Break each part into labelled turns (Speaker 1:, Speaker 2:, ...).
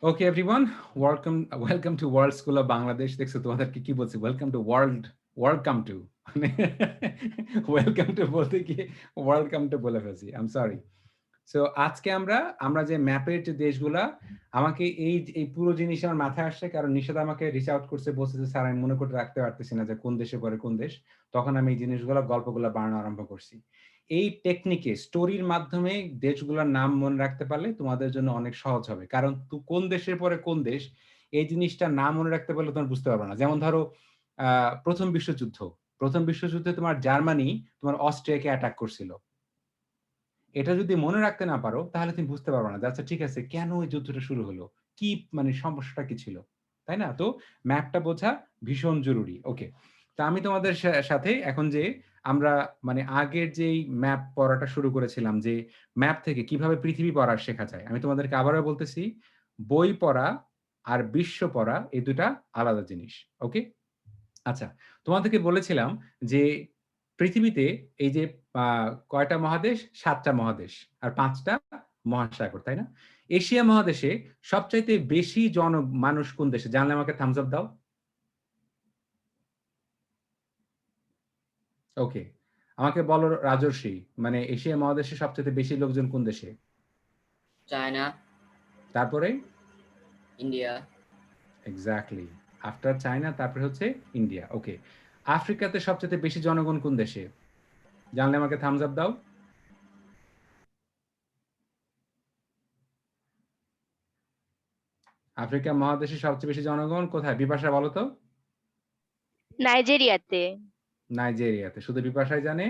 Speaker 1: Okay, everyone, welcome to World School of Bangladesh. দেখছো তোমাদেরকে কি বলছি? Welcome to welcome to বলতে গিয়ে welcome to বলে ফেলছি। I'm sorry. সো আজকে আমরা যে ম্যাপের যে দেশগুলা আমাকে এই পুরো জিনিস আমার মাথায় আসছে কারণ নিশাদ আমাকে রিচ আউট করছে বলছে যে স্যার আমি মনে করে রাখতে পারতেছি না যে কোন দেশে পড়ে কোন দেশ। তখন আমি এই জিনিসগুলা গল্পগুলা বানানো আরম্ভ করছি। এই টেকনিকে স্টোরির মাধ্যমে দেশগুলোর নাম মনে রাখতে পারলে তোমাদের জন্য অনেক সহজ হবে। কারণ কোন দেশের পরে কোন দেশ এই জিনিসটা না মনে রাখতে পারলে তোমরা বুঝতে পারবে না। যেমন ধরো প্রথম বিশ্বযুদ্ধ। প্রথম বিশ্বযুদ্ধে তোমার জার্মানি তোমার অস্ট্রিয়াকে অ্যাটাক করছিল। এটা যদি মনে রাখতে না পারো তাহলে তুমি বুঝতে পারবে না যে আচ্ছা ঠিক আছে কেন এই যুদ্ধটা শুরু হলো? কি মানে সমস্যাটা কি ছিল? তাই না? তো ম্যাপটা বোঝা ভীষণ জরুরি। ওকে। তো আমি তোমাদের সাথে এখন যে আমরা মানে আগের যেই ম্যাপ পড়াটা শুরু করেছিলাম যে ম্যাপ থেকে কিভাবে পৃথিবী পড়া শেখা যায়। আমি তোমাদেরকে আবারও বলতেছি বই পড়া আর বিশ্ব পড়া এই ২ টা আলাদা জিনিস। ওকে? আচ্ছা, তোমাদেরকে বলেছিলাম যে পৃথিবীতে এই যে আ কয়টা মহাদেশ? ৭ টা মহাদেশ আর ৫ টা মহাসাগর, তাই না? এশিয়া মহাদেশে সবচাইতে বেশি মানুষ কোন দেশে? জানলে আমাকে থামস আপ দাও। ওকে। আমাকে বলো রাজর্ষি, মানে এশিয়া মহাদেশে সবচাইতে বেশি লোকজন কোন দেশে?
Speaker 2: চায়না,
Speaker 1: তারপরে?
Speaker 2: India,
Speaker 1: exactly. আফটার চায়না তারপরে হচ্ছে ইন্ডিয়া। ওকে। আফ্রিকাতে সবচাইতে বেশি জনগণ কোন দেশে? জানলে আমাকে থামস আপ দাও। আফ্রিকা মহাদেশে সবচেয়ে বেশি জনগণ কোথায়? বিপাশা বলো তো?
Speaker 3: নাইজেরিয়াতে।
Speaker 1: নাইজেরিয়াতে। শুধু বিপাশাই জানে?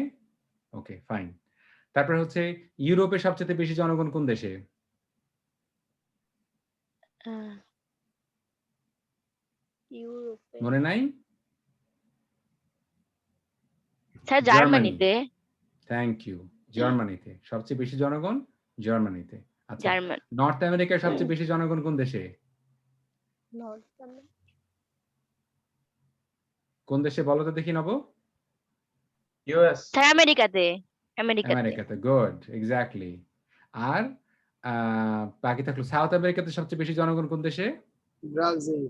Speaker 1: ওকে, ফাইন। তারপরে হচ্ছে ইউরোপে সবচাইতে বেশি জনগণ কোন দেশে?
Speaker 3: আহ, ইউরোপে
Speaker 1: মনে নাই?
Speaker 3: Sir
Speaker 1: Germany.
Speaker 3: জার্মানিতে।
Speaker 1: Thank you. জার্মানিতে। সবচেয়ে বেশি জনগণ জার্মানিতে। আচ্ছা।
Speaker 3: জার্মান
Speaker 1: নর্থ আমেরিকায় সবচেয়ে বেশি জনগণ কোন দেশে? কোন দেশে বলো তো দেখি নব?
Speaker 4: ইউএস।
Speaker 3: স্যার আমেরিকাতে। আমেরিকাতে।
Speaker 1: আমেরিকাতে। Good, exactly. আর বাকি থাকলো সাউথ আমেরিকাতে সবচেয়ে বেশি জনগণ কোন দেশে?
Speaker 4: Brazil.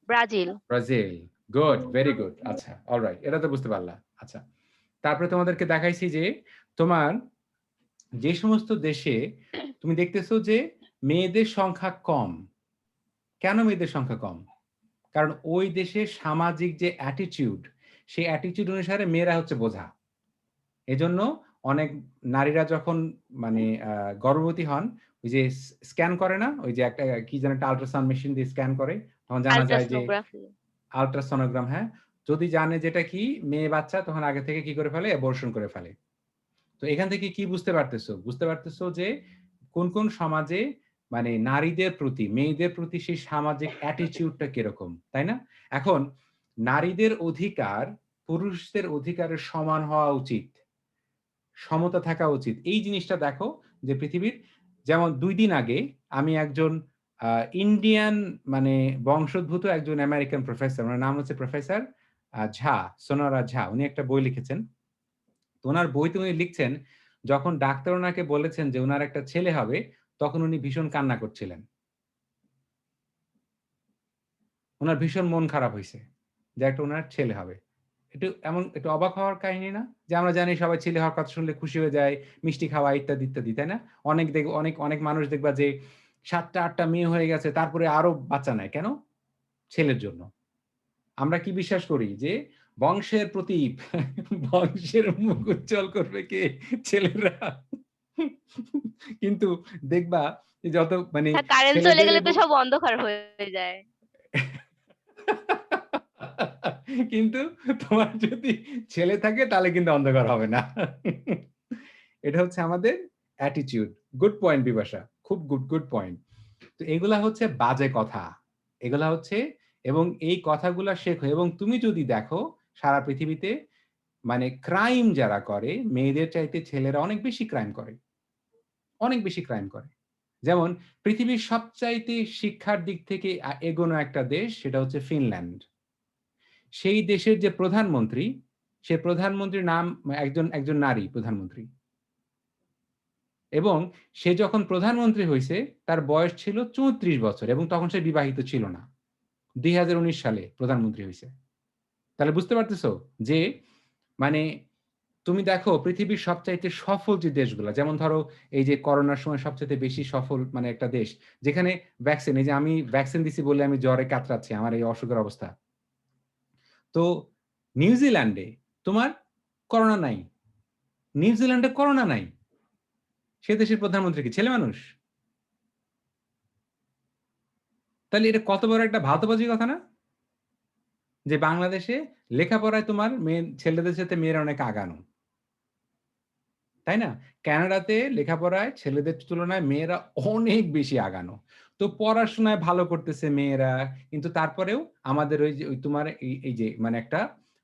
Speaker 3: Brazil.
Speaker 1: Brazil. Good, very good. আচ্ছা, অলরাইট। এটা তো বুঝতে পারলা। আচ্ছা। তারপরে তোমাদেরকে দেখাইছি যে তোমার যে সমস্ত দেশে তুমি দেখতেছো যে মেয়েদের সংখ্যা কম। কেন মেয়েদের সংখ্যা কম? কারণ ওই দেশের সামাজিক যে অ্যাটিটিউড, সেই অ্যাটিটিউড অনুসারে মেয়েরা হচ্ছে বোঝা। এজন্য অনেক নারীরা যখন মানে গর্ভবতী হন, ওই যে স্ক্যান করে না? ওই যে একটা কি যেন একটা আল্ট্রাসাউন্ড মেশিন দিয়ে স্ক্যান করে, তখন জানা যায় যে
Speaker 3: আল্ট্রাসোনোগ্রাফি।
Speaker 1: আল্ট্রাসনোগ্রাম, হ্যাঁ? যদি জানে যেটা কি মেয়ে বাচ্চা তখন আগে থেকে কি করে ফেলে? অ্যাবর্শন করে ফেলে। তো এখান থেকে কি বুঝতে পারতেছো? বুঝতে পারতেছো যে কোন সমাজে মানে নারীদের প্রতি, মেয়েদের প্রতি সেই সামাজিক অ্যাটিটিউডটা কিরকম, তাই না? এখন নারীদের অধিকার পুরুষদের অধিকারের সমান হওয়া উচিত। সমতা থাকা উচিত। এই জিনিসটা দেখো যে পৃথিবীর যেমন ২ দিন আগে আমি একজন ইন্ডিয়ান মানে বংশোদ্ভূত একজন আমেরিকান প্রফেসর, উনার নাম হচ্ছে প্রফেসর ঝা, সোনারা ঝা। উনি একটা বই লিখেছেন। তো উনার বইতে উনি লিখছেন, যখন ডাক্তার উনাকে বলেছেন যে উনার একটা ছেলে হবে, তখন উনি ভীষণ কান্না করছিলেন। উনার ভীষণ মন খারাপ হইছে যে একটা উনার ছেলে হবে। একটু অবাক হওয়ার কাহিনী না? যে আমরা জানি সবাই ছেলে হওয়ার কথা শুনলে খুশি হয়ে যায়, মিষ্টি খাওয়া ইত্যাদি, ইত্যাদি, তাই না? অনেক মানুষ দেখবা যে ৭ টা ৮ টা মেয়ে হয়ে গেছে তারপরে আরো বাচ্চা নেয়। কেন? ছেলের জন্য। আমরা কি বিশ্বাস করি যে বংশের প্রদীপ, বংশের মুখ উজ্জ্বল করবে কে? ছেলেরা। কিন্তু দেখবা যে যত মানে
Speaker 3: স্যার কারেন্ট চলে
Speaker 1: ছেলেদের
Speaker 3: গেলে তো
Speaker 1: এবং
Speaker 3: সব অন্ধকার হয়ে যায়।
Speaker 1: কিন্তু তোমার যদি ছেলে থাকে তাহলে কিন্তু অন্ধকার হবে না। এটা হচ্ছে আমাদের অ্যাটিটিউড। Good point Bipasha. খুব গুড পয়েন্ট। তো এগুলা হচ্ছে বাজে কথা। এগুলা হচ্ছে এবং এই কথাগুলা শেখো এবং তুমি যদি দেখো সারা পৃথিবীতে মানে ক্রাইম যারা করে মেয়েদের চাইতে ছেলেরা অনেক বেশি ক্রাইম করে। অনেক বেশি ক্রাইম করে। যেমন পৃথিবীর সবচাইতে শিক্ষার দিক থেকে এগোনো একটা দেশ সেটা হচ্ছে ফিনল্যান্ড। সেই দেশের যে প্রধানমন্ত্রী, সে প্রধানমন্ত্রীর নাম একজন নারী প্রধানমন্ত্রী। এবং সে যখন প্রধানমন্ত্রী হয়েছে তার বয়স ছিল 34 বছর এবং তখন সে বিবাহিত ছিল না। 2019 সালে প্রধানমন্ত্রী হয়েছে। তাহলে বুঝতে পারতেছো যে মানে তুমি দেখো পৃথিবীর সবচাইতে সফল যে দেশগুলা, যেমন ধরো এই যে করোনার সময় সবচাইতে বেশি সফল মানে একটা দেশ যেখানে ভ্যাকসিন, এই যে আমি ভ্যাকসিন দিছি বলে আমি জ্বরে কাতরাচ্ছি, আমার এই অসুখের অবস্থা। তো নিউজিল্যান্ডে তোমার করোনা নাই, নিউজিল্যান্ডে করোনা নাই, সে দেশের প্রধানমন্ত্রী কি ছেলে মানুষ? তাহলে এটা কত বড় একটা ভাতবাজি কথা না, যে বাংলাদেশে লেখাপড়ায় তোমার মেয়ে ছেলেদের সাথে মেয়েরা অনেক আগানো, তাই না? কানাডাতে লেখাপড়ায় ছেলেদের তুলনায় মেয়েরা অনেক বেশি আগানো। তো পড়াশোনায় ভালো করতেছে মেয়েরা, কিন্তু তারপরেও আমাদের ওই যে ওই তোমার এই যে মানে একটা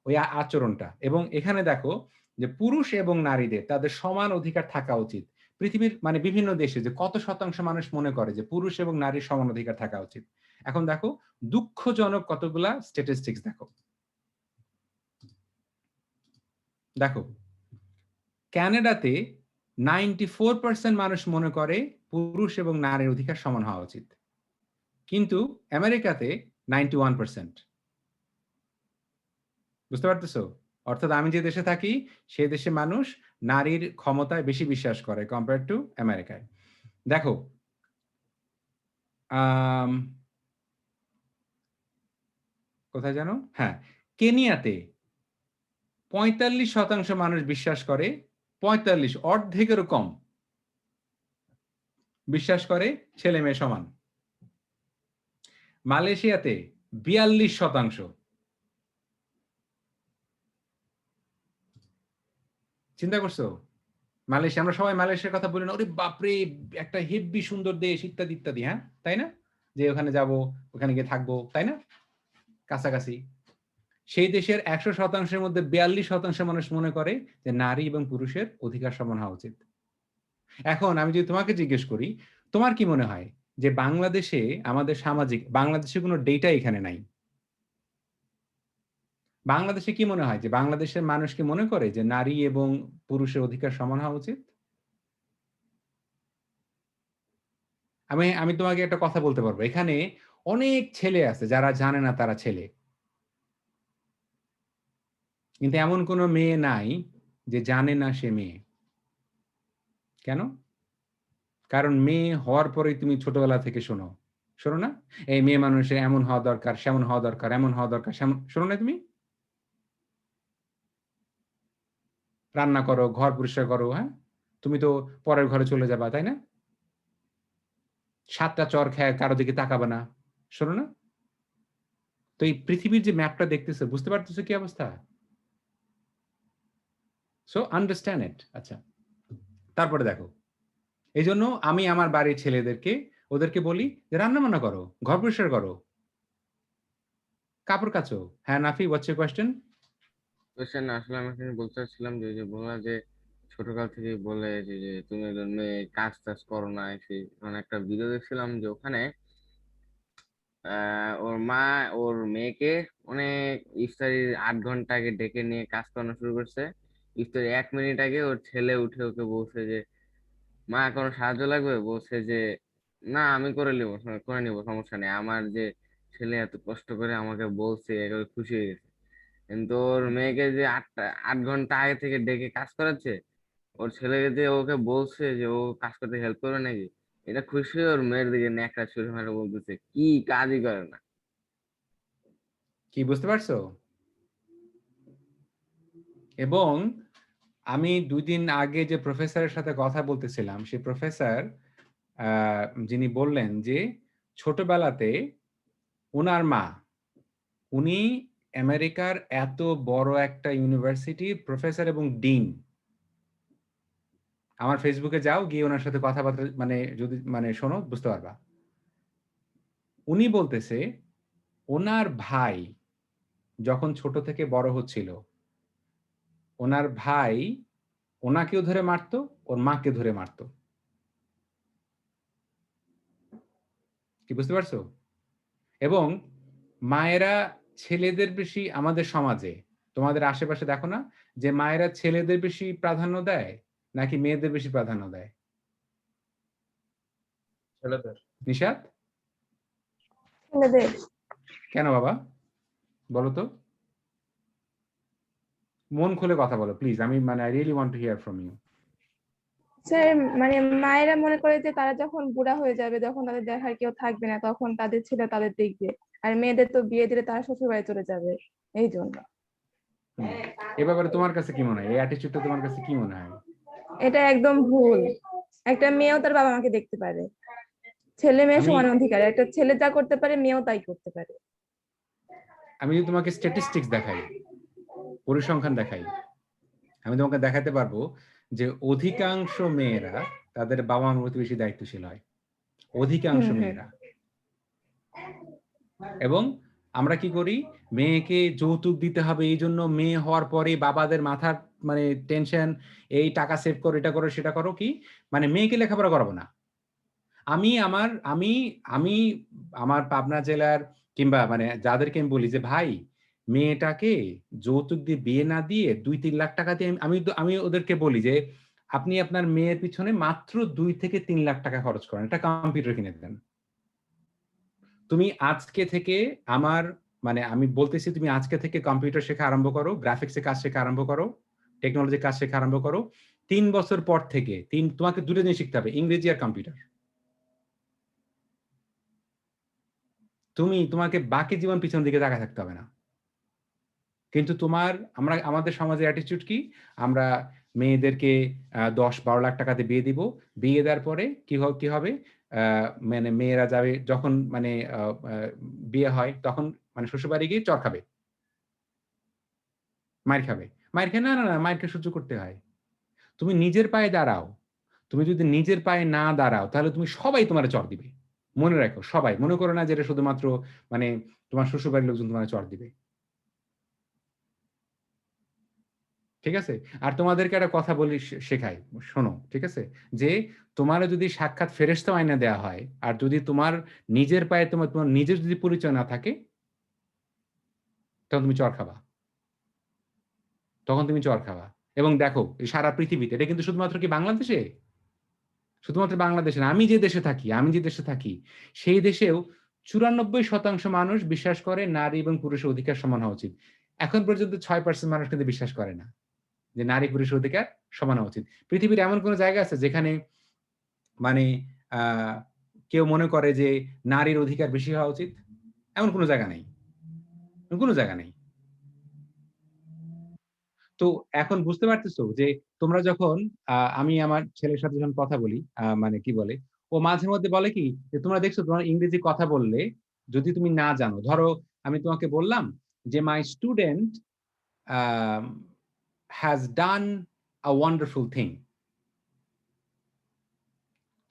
Speaker 1: ওই আচরণটা। এবং এখানে দেখো যে পুরুষ এবং নারীদের তাদের সমান অধিকার থাকা উচিত। পৃথিবীর মানে বিভিন্ন দেশে যে কত শতাংশ মানুষ মনে করে যে পুরুষ এবং নারীর সমান অধিকার থাকা উচিত। এখন দেখো দুঃখজনক কতগুলা স্ট্যাটিস্টিক্স দেখো। দেখো কানাডাতে 94% মানুষ মনে করে পুরুষ এবং নারীর অধিকার সমান হওয়া উচিত, কিন্তু আমেরিকাতে 91%। বুঝতে পারতেছো? অর্থাৎ আমি যে দেশে থাকি সে দেশে মানুষ নারীর ক্ষমতায় বেশি বিশ্বাস করে কম্পেয়ার টু আমেরিকায়। দেখো কোথায় জানো, হ্যাঁ, কেনিয়াতে 45% মানুষ বিশ্বাস করে, 45 অর্ধেকেরও কম বিশ্বাস করে ছেলে মেয়ে সমান। মালয়েশিয়াতে 42%। চিন্তা করছো? মালয়েশিয়া, আমরা সবাই মালয়েশিয়ার কথা বলি না, ওরে বাপরে একটা হেব্বি সুন্দর দেশ ইত্যাদি ইত্যাদি, হ্যাঁ তাই না? যে ওখানে যাব, ওখানে গিয়ে থাকবো, তাই না? কাছাকাছি। সেই দেশের 100%-এর মধ্যে 42% মানুষ মনে করে যে নারী এবং পুরুষের অধিকার সমান হওয়া উচিত। এখন আমি যদি তোমাকে জিজ্ঞেস করি, তোমার কি মনে হয় যে বাংলাদেশে আমাদের সামাজিক, বাংলাদেশে কোনো ডেটা এখানে নাই, বাংলাদেশে কি মনে হয় যে বাংলাদেশের মানুষ কি মনে করে যে নারী এবং পুরুষের অধিকার সমান হওয়া উচিত? আমি আমি তোমাকে একটা কথা বলতে পারবো, এখানে অনেক ছেলে আছে যারা জানে না তারা ছেলে, কিন্তু এমন কোনো মেয়ে নাই যে জানে না সে মেয়ে। কেন? কারণ মেয়ে হওয়ার পরেই তুমি ছোটবেলা থেকে শোনো, শোনো না? এই মেয়ে মানুষের এমন হওয়া দরকার, সেমন হওয়া দরকার, এমন হওয়া দরকার, সেমন, শোনো না তুমি? রান্না করো, ঘর পরিষ্কার করো, হ্যাঁ? তুমি তো পরের ঘরে চলে যাবা, তাই না? 7টা চর খায় কারো দিকে তাকাবে না, শোনো না? তো এই পৃথিবীর যে ম্যাপটা দেখতেছো, বুঝতে পারতেছো কি অবস্থা? So understand it. আচ্ছা, তারপরে দেখো, এই জন্য আমি আমার বাড়ির ছেলেদেরকে ওদেরকে বলি যে রান্না বান্না করো, ঘর পরিষ্কার করো, কাপড় কাচো। হ্যাঁ Nafi, what's your question?
Speaker 5: Question আসলে আমি এখানে বলতে চাচ্ছিলাম যে ওই যে বললা যে ছোটকাল থেকে বলে যে তুমি একজন মেয়ে কাজ টাজ করো না, সেই মানে একটা ভিডিও দেখছিলাম যে ওখানে ওর মা ওর মেয়েকে অনেক ইফতারির 8 ঘন্টা আগে ডেকে নিয়ে কাজ করানো শুরু করছে। ইফতারি 1 মিনিট আগে ওর ছেলে উঠে ওকে বলছে যে মা কোনো সাহায্য লাগবে, বলছে যে না আমি করে নিবো, সমস্যা নেই, আমার যে ছেলে এত কষ্ট করে আমাকে বলছে এগুলো খুশি হয়ে গেছে। কিন্তু ওর মেয়েকে যে 8 ঘন্টা আগে থেকে ডেকে কাজ করাচ্ছে, ওর ছেলেকে যে ওকে বলছে যে ও কাজ করতে হেল্প করবে নাকি, এটা খুশি হয়ে ওর মেয়ের দিকে ন্যাকড়া ছুঁড়ে মারে বলতেছে কি কাজই করে না।
Speaker 1: কি বুঝতে পারছো? এবং আমি 2 দিন আগে যে প্রফেসরের সাথে কথা বলতেছিলাম, সেই প্রফেসর যিনি বললেন যে ছোটবেলাতে উনার মা, উনি আমেরিকার এত বড় একটা ইউনিভার্সিটির প্রফেসর এবং ডিন। আমার ফেসবুকে যাও, গিয়ে ওনার সাথে কথাবার্তা মানে যদি মানে শোনো বুঝতে পারবা। উনি বলতেছে ওনার ভাই যখন ছোট থেকে বড় হচ্ছিল, ওনার ভাই ওনাকেও ধরে মারতো, ওর মাকে ধরে মারতো। কি বুঝতে পারছো? এবং মায়েরা ছেলেদের বেশি, আমাদের সমাজে তোমাদের আশেপাশে দেখো না যে মায়েরা ছেলেদের বেশি প্রাধান্য দেয় নাকি মেয়েদের বেশি প্রাধান্য দেয়?
Speaker 4: ছেলেদের।
Speaker 1: নিশাত
Speaker 6: ছেলেদের।
Speaker 1: কেন বাবা বলো তো, মন খুলে কথা বলো প্লিজ, আমি মানে I really want to hear from you.
Speaker 6: Sir মানে মায়েরা মনে করে যে তারা যখন বুড়া হয়ে যাবে, যখন তাদের দেখার কেউ থাকবে না, তখন তাদের ছেলে তাদের দেখবে, আর মেয়েদের তো বিয়ে দিলে তারা শ্বশুর বাড়ি চলে যাবে, এই জন্য।
Speaker 1: এ ব্যাপারে তোমার কাছে কি মনে হয়, এই অ্যাটিটিউডটা তোমার কাছে কি মনে হয়?
Speaker 6: এটা একদম ভুল। একটা মেয়েও তার বাবা মাকে দেখতে পারে, ছেলে মেয়ে
Speaker 1: আমি
Speaker 6: সমান অধিকার, একটা ছেলে যা করতে পারে মেয়েও তাই করতে পারে।
Speaker 1: আমি যদি তোমাকে স্ট্যাটিস্টিক্স দেখাই, পরিসংখ্যান দেখাই, আমি তোমাকে দেখাতে পারবো যে অধিকাংশ মেয়েরা তাদের বাবা মার প্রতি বেশি দায়িত্বশীল হয়, অধিকাংশ মেয়েরা। এবং আমরা কি করি, মেয়েকে যৌতুক দিতে হবে, এই জন্য মেয়ে হওয়ার পরে বাবাদের মাথার মানে টেনশন, এই টাকা সেভ করো, এটা করো সেটা করো, কি মানে মেয়েকে লেখাপড়া করাবো না। আমি আমার আমি আমি আমার পাবনা জেলার কিংবা মানে যাদেরকে আমি বলি যে ভাই মেয়েটাকে যৌতুক দিয়ে বিয়ে না দিয়ে 2-3 লাখ টাকা দিয়ে আমি ওদেরকে বলি যে আপনি আপনার মেয়ের পিছনে মাত্র 2 থেকে 3 লাখ টাকা খরচ করেন, একটা কম্পিউটার কিনে দেন। তুমি আজকে থেকে আমার মানে আমি বলতেছি তুমি আজকে থেকে কম্পিউটার শেখা আরম্ভ করো, গ্রাফিক্সে কাজ শেখা আরম্ভ করো, টেকনোলজি কাজ শেখা আরম্ভ করো। 3 বছর পর থেকে তোমাকে দুটো জিনিস শিখতে হবে, ইংরেজি আর কম্পিউটার। তোমাকে বাকি জীবন পিছনের দিকে তাকায় থাকতে হবে না। কিন্তু আমাদের সমাজের অ্যাটিটিউড কি, আমরা মেয়েদেরকে 10-12 লাখ টাকাতে বিয়ে দিব, বিয়ে দেওয়ার পরে কি হবে, মানে মেয়েরা যাবে যখন মানে বিয়ে হয় তখন মানে শ্বশুরবাড়ি গিয়ে চর খাবে, মায়ের খাবে, মায়ের খেয়ে না মায়েরকে সহ্য করতে হয়। তুমি নিজের পায়ে দাঁড়াও, তুমি যদি নিজের পায়ে না দাঁড়াও তাহলে তুমি সবাই তোমার চর দিবে, মনে রাখো। সবাই মনে করো না যে এটা শুধুমাত্র মানে তোমার শ্বশুরবাড়ির লোকজন তোমার চর দিবে, ঠিক আছে? আর তোমাদেরকে একটা কথা বলি, শেখাই, শোনো, ঠিক আছে? যে তোমার যদি সাক্ষাৎ ফেরেশতা আইনা দেওয়া হয়, আর যদি তোমার নিজের পায়ে তোমার নিজের যদি পরিচয় না থাকে, তখন তুমি চর খাবা, তখন তুমি চর খাবা। এবং দেখো এই সারা পৃথিবীতে, এটা কিন্তু শুধুমাত্র কি বাংলাদেশে, শুধুমাত্র বাংলাদেশে না, আমি যে দেশে থাকি সেই দেশেও 94% মানুষ বিশ্বাস করে নারী এবং পুরুষের অধিকার সমান হওয়া উচিত। এখন পর্যন্ত 6% মানুষ কিন্তু বিশ্বাস করে না যে নারী পুরুষের অধিকার সমান হওয়া উচিত। পৃথিবীর এমন কোন জায়গা আছে যেখানে মানে কেউ মনে করে যে নারীর অধিকার বেশি হওয়া উচিত? এমন কোনো জায়গা নেই, কোনো জায়গা নেই। তো এখন বুঝতে পারতেছো যে তোমরা যখন আমি আমার ছেলের সাথে যখন কথা বলি, মানে কি বলে, ও মাঝে মধ্যে বলে কি যে তোমরা দেখছো তোমার ইংরেজি কথা বললে যদি তুমি না জানো, ধরো আমি তোমাকে বললাম যে my student has done a wonderful thing,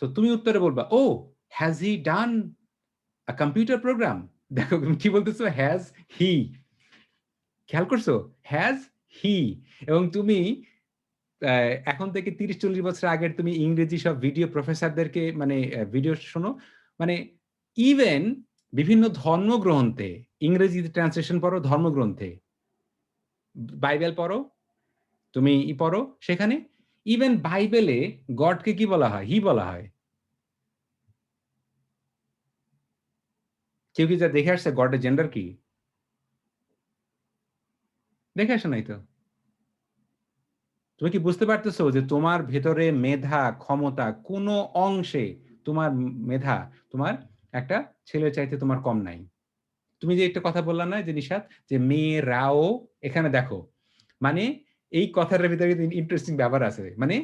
Speaker 1: তো তুমি উত্তরে বলবা ও has he done a computer program. দেখো কি বলতেছো, হ্যাজ হি, খেয়াল করছো, হ্যাজ হি। এবং তুমি এখন থেকে 30-40 বছর আগের তুমি ইংরেজি সব ভিডিও প্রফেসরদেরকে মানে ভিডিও শোনো, মানে ইভেন বিভিন্ন ধর্মগ্রন্থে ইংরেজিতে ট্রান্সলেশন পড়ো, ধর্মগ্রন্থে বাইবেল পড়ো, তুমি পড়ো, সেখানে ইভেন বাইবেলে গডকে কি বলা হয়, হি বলা হয়। কেউ কি যা দেখে আসছে গডের জেন্ডার কি? দেখে আসে নাই তো। তুমি কি বুঝতে পারতেছো যে তোমার ভেতরে মেধা, ক্ষমতা, কোনো অংশে তোমার মেধা তোমার একটা ছেলের চাইতে তোমার কম নাই। তুমি যে একটা কথা বললা না যে নিশাত, যে মেয়েরাও, এখানে দেখো মানে এই কথাটার ভিতরে ইন্টারেস্টিং ব্যাপার আছে। মানে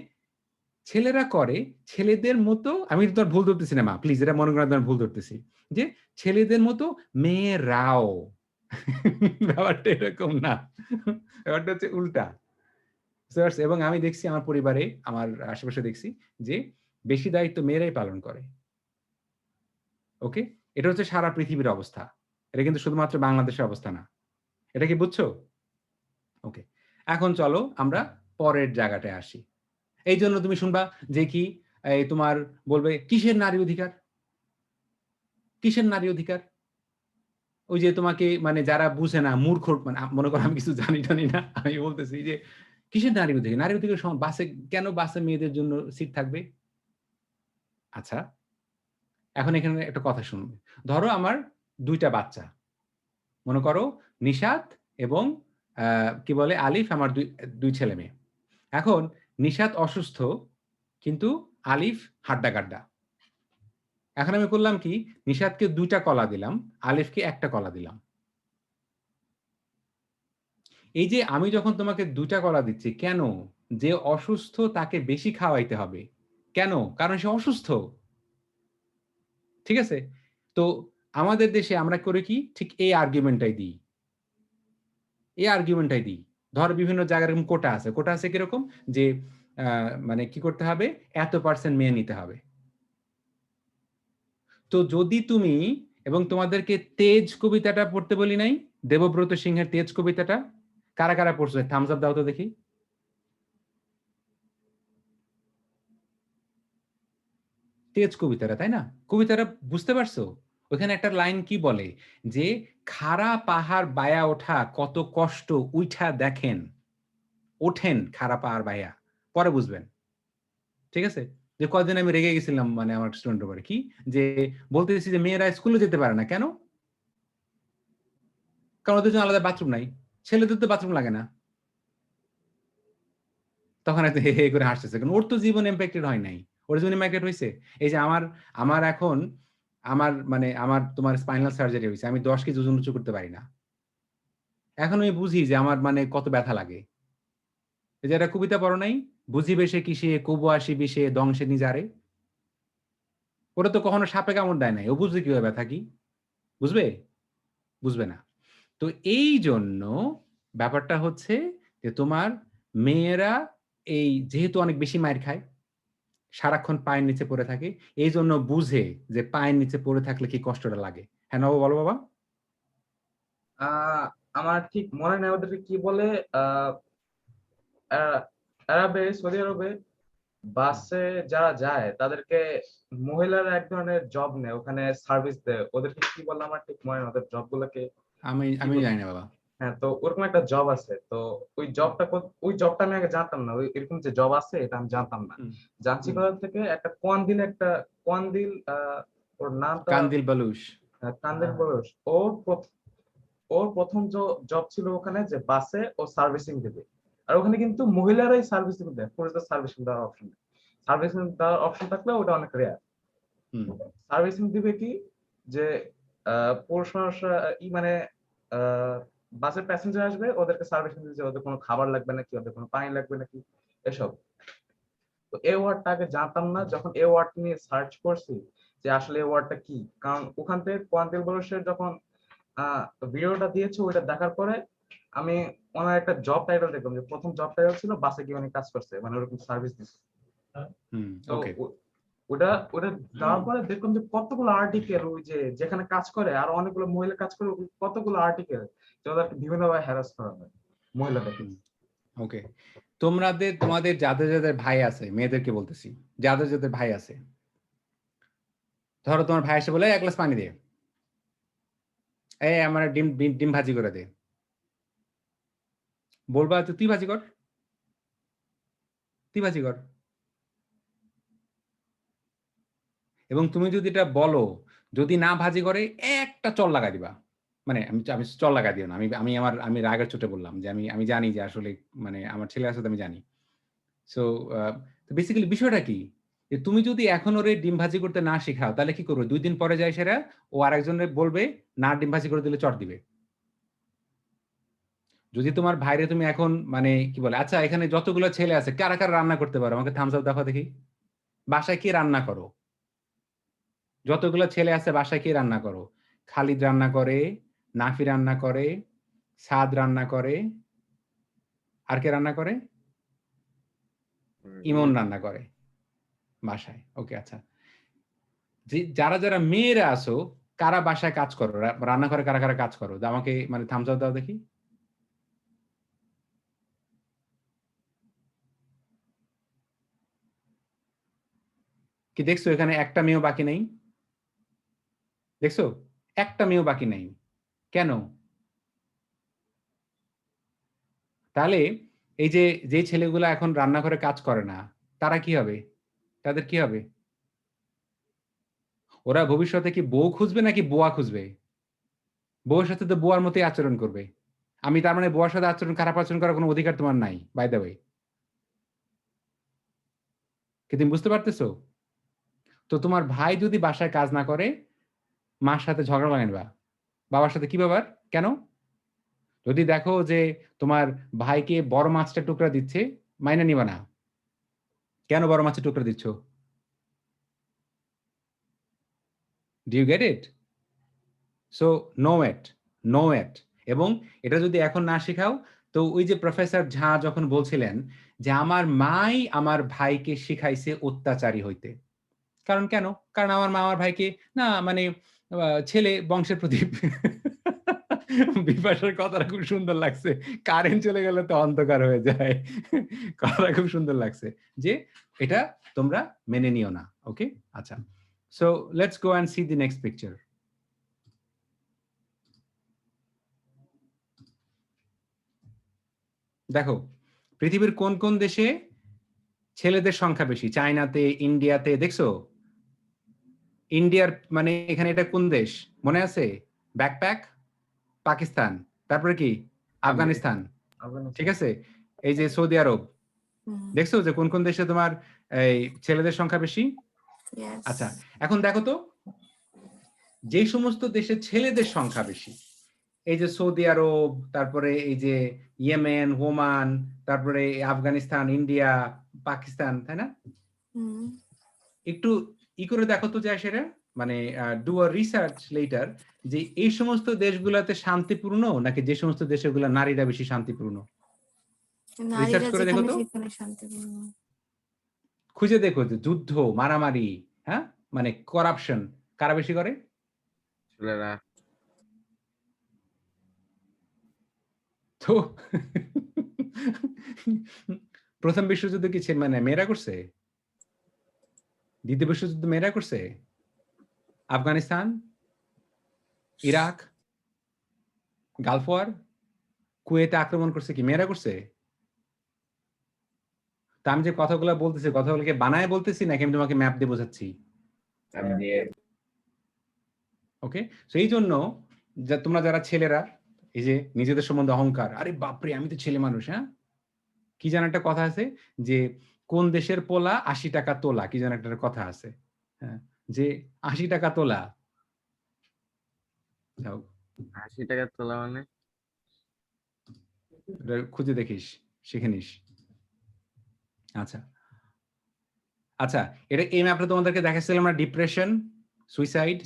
Speaker 1: ছেলেরা করে ছেলেদের মতো, আমি তোমার ভুল ধরতেছি না মা, প্লিজ এটা মনে করা তোমার ভুল ধরতেছি, যে ছেলেদের মতো মেয়েরাও ব্যাপারটা এরকম না, ব্যাপারটা হচ্ছে উল্টা। এবং আমি দেখছি আমার পরিবারে, আমার আশেপাশে দেখছি যে বেশি দায়িত্ব মেয়েরাই পালন করে। ওকে, এটা হচ্ছে সারা পৃথিবীর অবস্থা, এটা কিন্তু শুধুমাত্র বাংলাদেশের অবস্থা না। এটা কি বুঝছো? ওকে, এখন চলো আমরা পরের জায়গাটায় আসি। এই জন্য তুমি শুনবা যে কি এই তোমার বলবে কিসের নারী অধিকার, কিসের নারী অধিকার? ওই যে তোমাকে মানে যারা বুঝে না, মূর্খ, মানে মনে করো আমি কিছু জানি টানি না, আমি বলতেছি যে কিসের নারী অধিকার, নারী অধিকার বাসে কেন, বাসে মেয়েদের জন্য সিট থাকবে? আচ্ছা, এখন এখানে একটা কথা শুনবে। ধরো আমার 2টা বাচ্চা, মনে করো নিশাত এবং কি বলে আলিফ, আমার দুই ছেলে মেয়ে। এখন নিশাত অসুস্থ কিন্তু আলিফ হাড্ডা গাড্ডা। এখন আমি করলাম কি, নিশাতকে 2টা কলা দিলাম, আলিফকে 1টা কলা দিলাম। এই যে আমি যখন তোমাকে 2টা কলা দিচ্ছি, কেন? যে অসুস্থ তাকে বেশি খাওয়াইতে হবে। কেন? কারণ সে অসুস্থ। ঠিক আছে? তো আমাদের দেশে আমরা করে কি, ঠিক এই আর্গুমেন্টটাই দিই। এই আর্গুমেন্টটাই দিই। ধর বিভিন্ন জায়গায় এরকম কোটা আছে। কোটা আছে কিরকম, যে মানে কি করতে হবে, এত% মেয়ে নিতে হবে। তো যদি তুমি, এবং তোমাদেরকে তেজ কবিতাটা পড়তে বলি নাই, দেবব্রত সিংহের তেজ কবিতাটা, কারা কারা পড়ছো? থামস আপ দাও তো দেখি। তেজ কবিতাটা, তাই না? কবিতাটা বুঝতে পারছো? ওখানে একটা লাইন কি বলে, যে খাড়া পাহাড় বায়া ওঠা কত কষ্ট, উঠা দেখেন, ওঠেন খাড়া পাহাড় বায়া। পরে বুঝবেন। ঠিক আছে? যে কদিন আমি রেগে গেছিলাম মানে আমার স্টুডেন্টের উপরে, কি যে বলতেছি যে মেয়েরা স্কুলে যেতে পারে না কেন? কারণ ওদের জন্য আলাদা বাথরুম নাই। ছেলেদের তো বাথরুম লাগে না। তখন এত হে হে করে হাসতেছে, কারণ ওর তো জীবন ইম্প্যাক্টেড হয় নাই। ওর জীবন ইম্প্যাক্টেড হয়েছে। এই যে আমার এখন আমার তোমার স্পাইনাল সার্জারি হয়েছে, আমি 10 কেজি ওজন উঁচু করতে পারি না। এখন আমি বুঝি যে আমার মানে কত ব্যথা লাগে। এই যে একটা কবিতা পড়ো নাই, বুঝিবে সে কিসে কবু আসি বিষে দংশে নিজারে। ওরা তো কখনো সাপে কামড় দেয় নাই, ও বুঝবে কিভাবে ব্যথা কি? বুঝবে? বুঝবে না। তো এই জন্য ব্যাপারটা হচ্ছে যে তোমার মেয়েরা এই যেহেতু অনেক বেশি মাইর খায়, সারাক্ষণ পায়ের নিচে পড়ে থাকে, এই জন্য বুঝে যে পায়ের নিচে পড়ে থাকলে কি কষ্টটা লাগে। হ্যাঁ নব, বলো বাবা।
Speaker 4: আমার ঠিক মনে নেই ওদেরকে কি বলে। আহ আরবে, সৌদি আরবে বাসে যারা যায় তাদেরকে মহিলারা এক ধরনের জব নেয়, ওখানে সার্ভিস দেয়। ওদেরকে কি বলে আমার ঠিক মনে নেই ওদের জব গুলোকে।
Speaker 1: আমি জানি না বাবা।
Speaker 4: হ্যাঁ, তো ওরকম একটা জব আছে। তো ওই জবটা আমি আগে জানতাম না, এরকম যে জব আছে এটা আমি জানতাম না। জানছি কোথা থেকে, একটা কোয়ান্দিল ওর নামটা
Speaker 1: কান্দিল বালুশ।
Speaker 4: কান্দিল বয়স। ওর প্রথম জব ছিল ওখানে, যে বাসে ও সার্ভিসিং দেবে। আর ওখানে কিন্তু মহিলারাই সার্ভিসিং দেয়, পুরুষদের সার্ভিসিং দেওয়ার অপশন নেই। সার্ভিসিং দেওয়ার অপশন থাকলে ওটা অনেক রেয়ার। সার্ভিসিং দিবে কি, যে পুরুষ মানুষরা মানে বাসের প্যাসেঞ্জার আসবে, ওদেরকে সার্ভিসিং দিতে, ওদের কোনো খাবার লাগবে নাকি, ওদের কোনো পানি লাগবে নাকি, এসব। তো এই ওয়ার্ডটা আগে জানতাম না। যখন এই ওয়ার্ড নিয়ে সার্চ করছি যে আসলে এই ওয়ার্ডটা কি, কারণ ওখান থেকে কোয়ান্তিল বলসের যখন ভিডিওটা দিয়েছে, ওইটা দেখার পরে আমি ওনার একটা জব টাইটেল দেখলাম, যে প্রথম জব টাইটেল ছিল বাসে গিয়ে উনি কাজ করছে, মানে ওরকম সার্ভিস দিচ্ছে। তো ওটা দেওয়ার পরে দেখলাম যে কতগুলো আর্টিকেল, ওই যে যেখানে কাজ করে আর অনেকগুলো মহিলা কাজ করে, কতগুলো আর্টিকেল যাদেরকে বিভিন্নভাবে হ্যারাস করা হয় মহিলাদেরকে।
Speaker 1: ওকে, তোমাদের যাদের যাদের ভাই আছে, মেয়েদেরকে বলতেছি, যাদের যাদের ভাই আছে, ধরো তোমার ভাই এসে বলে 1 গ্লাস পানি দে, এই আমার ডিম ভাজি করে দে, বলবা তুই ভাজি কর, তুই ভাজি কর। এবং তুমি যদি এটা বলো, যদি না ভাজি করে একটা চল লাগাই দিবা। মানে আমি চল লাগাই দিও না, আমি রাগের চোটে বললাম যে আমি জানি যে আসলে মানে আমার ছেলে আছে, আমি জানি। সো বেসিক্যালি বিষয়টা কি, যে তুমি যদি এখন ওরে ডিম ভাজি করতে না শেখাও, তাহলে কি করবে? 2 দিন পরে যায় সেরা ও আরেকজনের বলবে না, ডিম ভাজি করে দিলে চট দিবে। যদি তোমার ভাইরে তুমি এখন মানে কি বলে, আচ্ছা এখানে যতগুলো ছেলে আছে কারা কারা রান্না করতে পারো, আমাকে থামস আপ দেখো দেখি। বাসায় কি রান্না করো? যতগুলো ছেলে আছে বাসায় কি রান্না করো? খালিদ রান্না করে, নাফি রান্না করে, সাদ রান্না করে, আর কে রান্না করে? ইমন রান্না করে বাসায়। ওকে, আচ্ছা, যে যারা যারা মেয়েরা আছো, কারা বাসায় কাজ করো, রান্না করে কারা কারা কাজ করো, আমাকে মানে থামস আপ দাও দেখি। কি দেখছো এখানে একটা মেয়েও বাকি নেই? দেখছো একটা মেয়েও বাকি নেই, কেন? তাহলে এই যে ছেলেগুলা এখন রান্নাঘরে কাজ করে না, তারা কি হবে? তাদের কি হবে? ওরা ভবিষ্যতে কি বউ খুঁজবে নাকি বোয়া খুঁজবে? বউয়ের সাথে তো বোয়ার মতোই আচরণ করবে। আমি তার মানে বোয়ার সাথে খারাপ আচরণ করার কোনো অধিকার তোমার নাই, বাই দ্য ওয়ে। কি তুমি বুঝতে পারতেছো? তো তোমার ভাই যদি বাসায় কাজ না করে, মার সাথে ঝগড়া লাগাইবা। বাবার সাথে কি ব্যাপার? কেন? যদি দেখো যে তোমার ভাইকে বড় মাছটা টুকরা দিচ্ছে, মাইনে নিবা না। কেন বড় মাছের টুকরা দিচ্ছ? Do you get it? So know it, know it. এবং এটা যদি এখন না শেখাও, তো ওই যে প্রফেসর ঝা যখন বলছিলেন যে আমার মাই আমার ভাইকে শিখাইছে অত্যাচারী হইতে। কারণ কেন? কারণ আমার মা আমার ভাইকে না মানে ছেলে বংশের প্রদীপ। বিপাশার কথাটা খুব সুন্দর লাগছে। কারেন্ট চলে গেলে তো অন্ধকার হয়ে যায়। কথাটা খুব সুন্দর লাগছে যে এটা তোমরা মেনে নিও না। ওকে? আচ্ছা। So let's go and see the next picture. দেখো পৃথিবীর কোন কোন দেশে ছেলেদের সংখ্যা বেশি? চায়নাতে, ইন্ডিয়াতে, দেখছো? ইন্ডিয়ার মানে এখানে এটা কোন দেশ মনে আছে? ব্যাকপ্যাক, পাকিস্তান, তারপরে কি আফগানিস্তান, ঠিক আছে? এই যে সৌদি আরব, দেখছো যে কোন কোন দেশে তোমার এই ছেলেদের সংখ্যা বেশি? আচ্ছা, এখন দেখো তো যে সমস্ত দেশে ছেলেদের সংখ্যা বেশি, এই যে সৌদি আরব, তারপরে এই যে ইয়েমেন, ওমান, তারপরে আফগানিস্তান, ইন্ডিয়া, পাকিস্তান, তাই না? একটু ই করে দেখো তো যায় সেটা মানে ডু আ রিসার্চ লেটার যে এই সমস্ত দেশগুলোতে শান্তিপূর্ণ নাকি যে সমস্ত দেশগুলো নারীরা বেশি শান্তিপূর্ণ। রিসার্চ করে দেখো তো, খুঁজে দেখো যে যুদ্ধ, মারামারি, হ্যাঁ মানে করাপশন কারা বেশি করে?
Speaker 5: ছেলেরা।
Speaker 1: তো প্রথম বিশ্বযুদ্ধ কি মানে মেয়েরা করছে? দ্বিতীয় বিশ্বযুদ্ধ মেয়েরা করছে? আফগানিস্তান, ইরাক, গালফ ওয়ার, কুয়েতে আক্রমণ করছে কি মেয়েরা করছে? তা আমি যে কথাগুলো বলতেছি, কথাগুলোকে বানায় বলতেছি নাকি আমি তোমাকে ম্যাপ দিয়ে বোঝাচ্ছি? ওকে, সো এই জন্য তোমরা যারা ছেলেরা এই যে নিজেদের সম্বন্ধে অহংকার, আরে বাপরে আমি তো ছেলে মানুষ, হ্যাঁ কি যেন একটা কথা আছে যে কোন দেশের পোলা ৮০ টাকা তোলা, কি যেন একটা কথা আছে, হ্যাঁ যে ৮০ টাকা তোলা। যাও
Speaker 5: ৮০ টাকা তোলা মানে
Speaker 1: খুঁজে দেখিস, শিখে নিস। আচ্ছা আচ্ছা, এটা এই ম্যাপটা তোমাদেরকে দেখাচ্ছিলাম না, ডিপ্রেশন, সুইসাইড।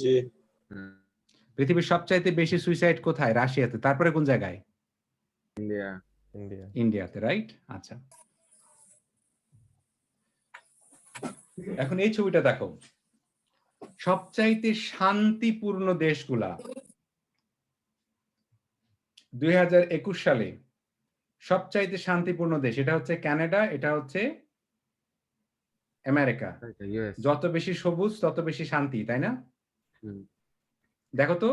Speaker 1: পৃথিবীর সবচাইতে বেশি সুইসাইড কোথায়? রাশিয়াতে। তারপরে কোন জায়গায়?
Speaker 5: ইন্ডিয়া।
Speaker 1: ইন্ডিয়াতে, রাইট। আচ্ছা, এখন এই ছবিটা দেখো, সবচাইতে শান্তিপূর্ণ দেশগুলা 2021 সালে সবচাইতে শান্তিপূর্ণ দেশ, এটা হচ্ছে কানাডা, এটা হচ্ছে আমেরিকা। যত বেশি সবুজ তত বেশি শান্তি, তাই না? দেখো তো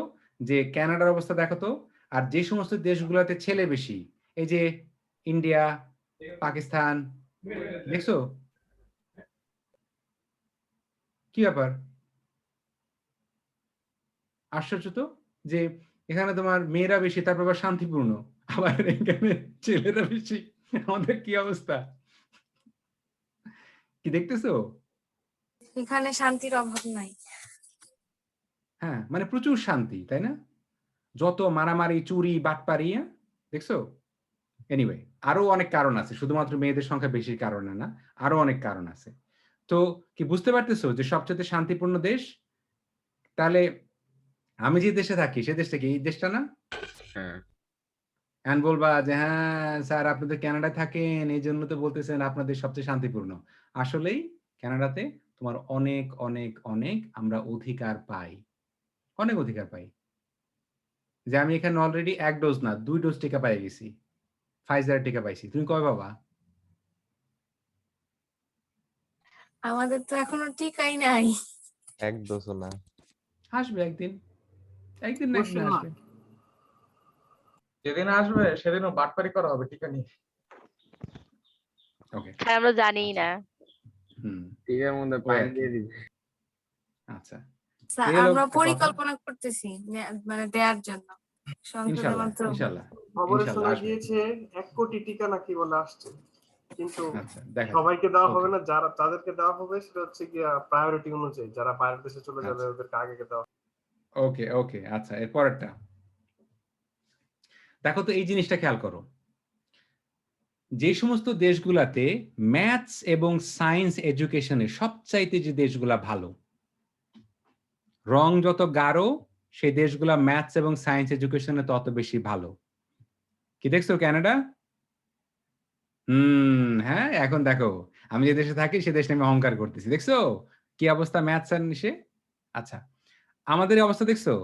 Speaker 1: যে কানাডার অবস্থা দেখো তো, আর যে সমস্ত দেশগুলোতে ছেলে বেশি, এই যে ইন্ডিয়া, পাকিস্তান, দেখছো কি ব্যাপার? আশ্চর্য তো যে এখানে তোমার মেয়েরা বেশি, তারপর আবার শান্তিপূর্ণ, আবার এখানে ছেলেরা বেশি। আমাদের কি অবস্থা, কি দেখতেছো?
Speaker 7: এখানে শান্তির অভাব নাই।
Speaker 1: হ্যাঁ মানে প্রচুর শান্তি, তাই না? যত মারামারি, চুরি, বাটপারি, দেখছো? এনিওয়ে, আরো অনেক কারণ আছে, শুধুমাত্র মেয়েদের সংখ্যা বেশি কারণে না, আরো অনেক কারণ আছে। তো কি বুঝতে পারতেছো যে সবচেয়ে শান্তিপূর্ণ দেশ? তাহলে আমি যে দেশে থাকি সে দেশটা কি এই দেশটা না? হ্যাঁ বলবা যে হ্যাঁ স্যার আপনি তো কানাডায় থাকেন এই জন্য তো বলতেছেন আপনাদের সবচেয়ে শান্তিপূর্ণ। আসলেই কানাডাতে তোমার অনেক অনেক অনেক আমরা অধিকার পাই, অনেক অধিকার পাই। যে আমি এখানে অলরেডি 1 ডোজ না 2 ডোজ টিকা পাই গেছি, ফাইজার টিকা পাইছি। তুমি কবে পাবা?
Speaker 7: আমাদের তো এখনো টিকাই নাই।
Speaker 8: 1 ডোজও না।
Speaker 1: আসবে একদিন, একদিন না একদিন আসবে।
Speaker 4: যেদিন আসবে সেদিনও বাটপারি করা হবে টিকা নিয়ে।
Speaker 1: ওকে,
Speaker 3: হ্যাঁ আমরা জানিই না।
Speaker 1: হুম,
Speaker 5: টিকার মধ্যে পানি দিয়ে দিবে।
Speaker 1: আচ্ছা
Speaker 7: স্যার,
Speaker 1: এই হলো
Speaker 7: আমরা
Speaker 1: কথা।
Speaker 7: পরিকল্পনা করতেছি মানে দেওয়ার জন্য সংসদে
Speaker 1: ইনশাল্লাহ
Speaker 7: মাত্র
Speaker 1: ইনশাল্লাহ
Speaker 9: খবরে শোনা
Speaker 1: ইনশাল্লাহ আসবে।
Speaker 9: গিয়েছে 1 কোটি টিকা নাকি বলে আসছে, কিন্তু
Speaker 1: আচ্ছা দেখা যাক।
Speaker 9: সবাইকে দেওয়া হবে
Speaker 1: Okay,
Speaker 9: না, যারা তাদেরকে দেওয়া হবে সেটা হচ্ছে গিয়া প্রায়োরিটি অনুযায়ী, যারা বাইরের দেশে চলে যাবে
Speaker 1: আচ্ছা।
Speaker 9: ওদেরকে আগে দেওয়া।
Speaker 1: ওকে ওকে আচ্ছা, এর পরেরটা দেখো তো, এই জিনিসটা খেয়াল করো। যে সমস্ত দেশগুলাতে ম্যাথস এবং সায়েন্স এডুকেশনে সবচাইতে যে দেশগুলা ভালো, রং যত গাঢ় সেই দেশগুলা ম্যাথস এবং সায়েন্স এডুকেশনে তত বেশি ভালো। কি দেখছো কানাডা? হ্যাঁ, এখন দেখো আমি যে দেশে থাকি সে দেশে আমি অহংকার করতেছি, দেখছো কি অবস্থা ম্যাথস আর সে। আচ্ছা, আমাদের এই অবস্থা দেখছো?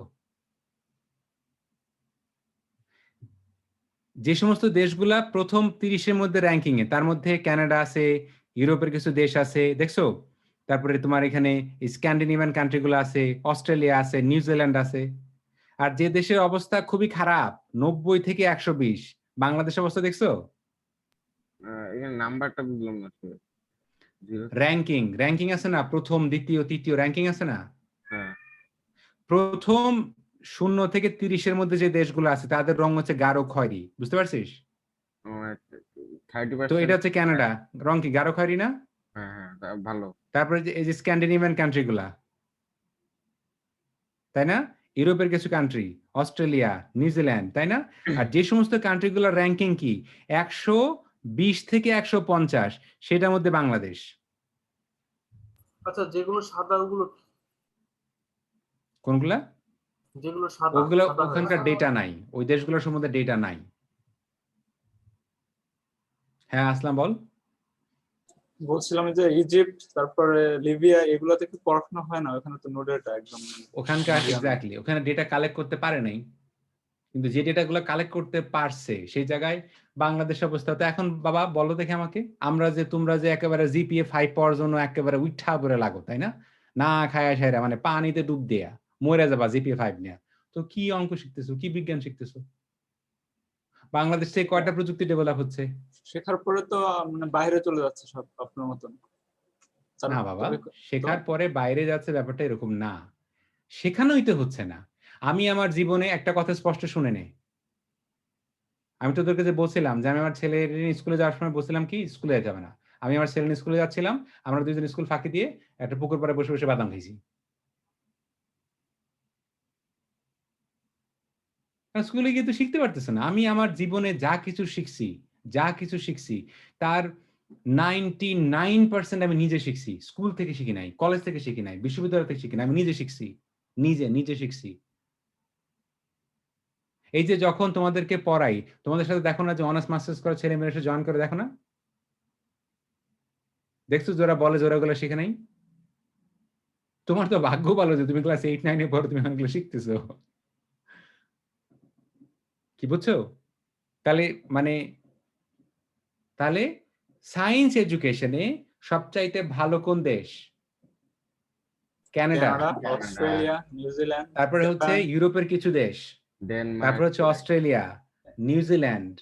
Speaker 1: যে সমস্ত দেশগুলা প্রথম 30-এর মধ্যে র্যাঙ্কিং এ, তার মধ্যে কানাডা আছে, ইউরোপের কিছু দেশ আছে, দেখছো? তারপরে তোমার এখানে স্ক্যান্ডিনেভিয়ান কান্ট্রিগুলো আছে, অস্ট্রেলিয়া আছে, নিউজিল্যান্ড আছে। আর যে দেশের অবস্থা খুবই খারাপ 90 থেকে 120, বাংলাদেশের অবস্থা দেখছো?
Speaker 5: এখানে নাম্বারটা বুঝলাম না আসলে।
Speaker 1: র্যাঙ্কিং র্যাঙ্কিং আছে না, প্রথম দ্বিতীয় তৃতীয় র্যাঙ্কিং আছে না।
Speaker 5: হ্যাঁ,
Speaker 1: প্রথম 0 থেকে 30-এর মধ্যে যে দেশগুলো আছে তাদের রং হচ্ছে গাঢ় খয়েরি, বুঝতে পারছিস? তো
Speaker 5: 30%।
Speaker 1: এটা হচ্ছে কানাডা, রং কি গাঢ় খয়েরি না?
Speaker 5: হ্যাঁ হ্যাঁ, ভালো।
Speaker 1: তারপরে এই যে স্ক্যান্ডিনেভিয়ান কান্ট্রি গুলা, তাই না? ইউরোপের কিছু কান্ট্রি, অস্ট্রেলিয়া, নিউজিল্যান্ড, তাই না? আর যে সমস্ত কান্ট্রি গুলোর র্যাঙ্কিং কি 120 থেকে 150, সেটার মধ্যে বাংলাদেশ।
Speaker 9: আচ্ছা, যেগুলো সাদা ওগুলো কি?
Speaker 1: কোনগুলা?
Speaker 9: যেগুলো সাদা
Speaker 1: ওগুলো
Speaker 9: সাদা হয়ে
Speaker 1: ওখানকার
Speaker 9: আছে।
Speaker 1: ডেটা নাই, ওই দেশগুলোর সম্বন্ধে ডেটা নাই। হ্যাঁ আসলাম, বল।
Speaker 10: বলছিলাম যে ইজিপ্ট, তারপরে লিবিয়া, এগুলাতে কি পড়াশোনা হয় না? ওখানে তো নো ডেটা একদম।
Speaker 1: ওখানকার এক্স্যাক্টলি ওখানে ডেটা কালেক্ট করতে পারে নাই, কিন্তু যে ডেটাগুলো কালেক্ট করতে পারছে সেই জায়গায় বাংলাদেশ অবস্থা তো এখন। বাবা বলো দেখে আমাকে, আমরা যে তোমরা যে একেবারে জিপিএ 5 পাওয়ার জন্য একেবারে উঠা করে লাগো, তাই না? না খায়া ছাইরা মানে পানিতে ডুব দেয়া মরে যাবা জিপিএ 5 নিয়ে। তো কি অঙ্ক শিখতেছো, কি বিজ্ঞান শিখতেছো? বাংলাদেশ থেকে কয়টা প্রযুক্তি ডেভেলপ হচ্ছে?
Speaker 10: শেখার পরে তো মানে বাইরে চলে যাচ্ছে সব আপনার মতন।
Speaker 1: না বাবা, শেখার পরে বাইরে যাচ্ছে ব্যাপারটা এরকম না, শেখানোই তো হচ্ছে না। আমি আমার জীবনে একটা কথা স্পষ্ট শুনে নে, আমি তো তোকে যে বলছিলাম যে আমি আমার ছেলের স্কুলে যাওয়ার সময় বলছিলাম কি স্কুলে যাবে না, আমি আমার ছেলে স্কুলে যাচ্ছিলাম, আমরা দুইজন স্কুল ফাঁকি দিয়ে একটা পুকুর পাড়ে বসে বসে বাদাম খাইছি। স্কুলে গিয়ে তো শিখতে পারতেছে না। আমি আমার জীবনে যা কিছু শিখছি তার 99% আমি নিজে শিখছি, স্কুল থেকে শিখি নাই, কলেজ থেকে শিখি নাই, বিশ্ববিদ্যালয় থেকে শিখি নাই, আমি নিজে শিখছি, নিজে শিখছি। এই যে যখন তোমাদেরকে পড়াই, তোমাদের সাথে দেখো না যে অনার্স মাস্টার্স করা ছেলে মেয়েরা এসে জয়েন করে, দেখো না? দেখছো যারা বলে যারা ওগুলো শিখে নাই? তোমার তো ভাগ্য ভালো যে তুমি ক্লাস 8-9 পড়ো, তুমি অনেকগুলো শিখতেছো। কি বুঝছো? তাহলে মানে তাহলে সায়েন্স এডুকেশনে সবচাইতে ভালো কোন দেশ? কানাডা,
Speaker 10: অস্ট্রেলিয়া, নিউজিল্যান্ড,
Speaker 1: তারপরে হচ্ছে ইউরোপের কিছু দেশ, তারপরে হচ্ছে অস্ট্রেলিয়া, নিউজিল্যান্ড,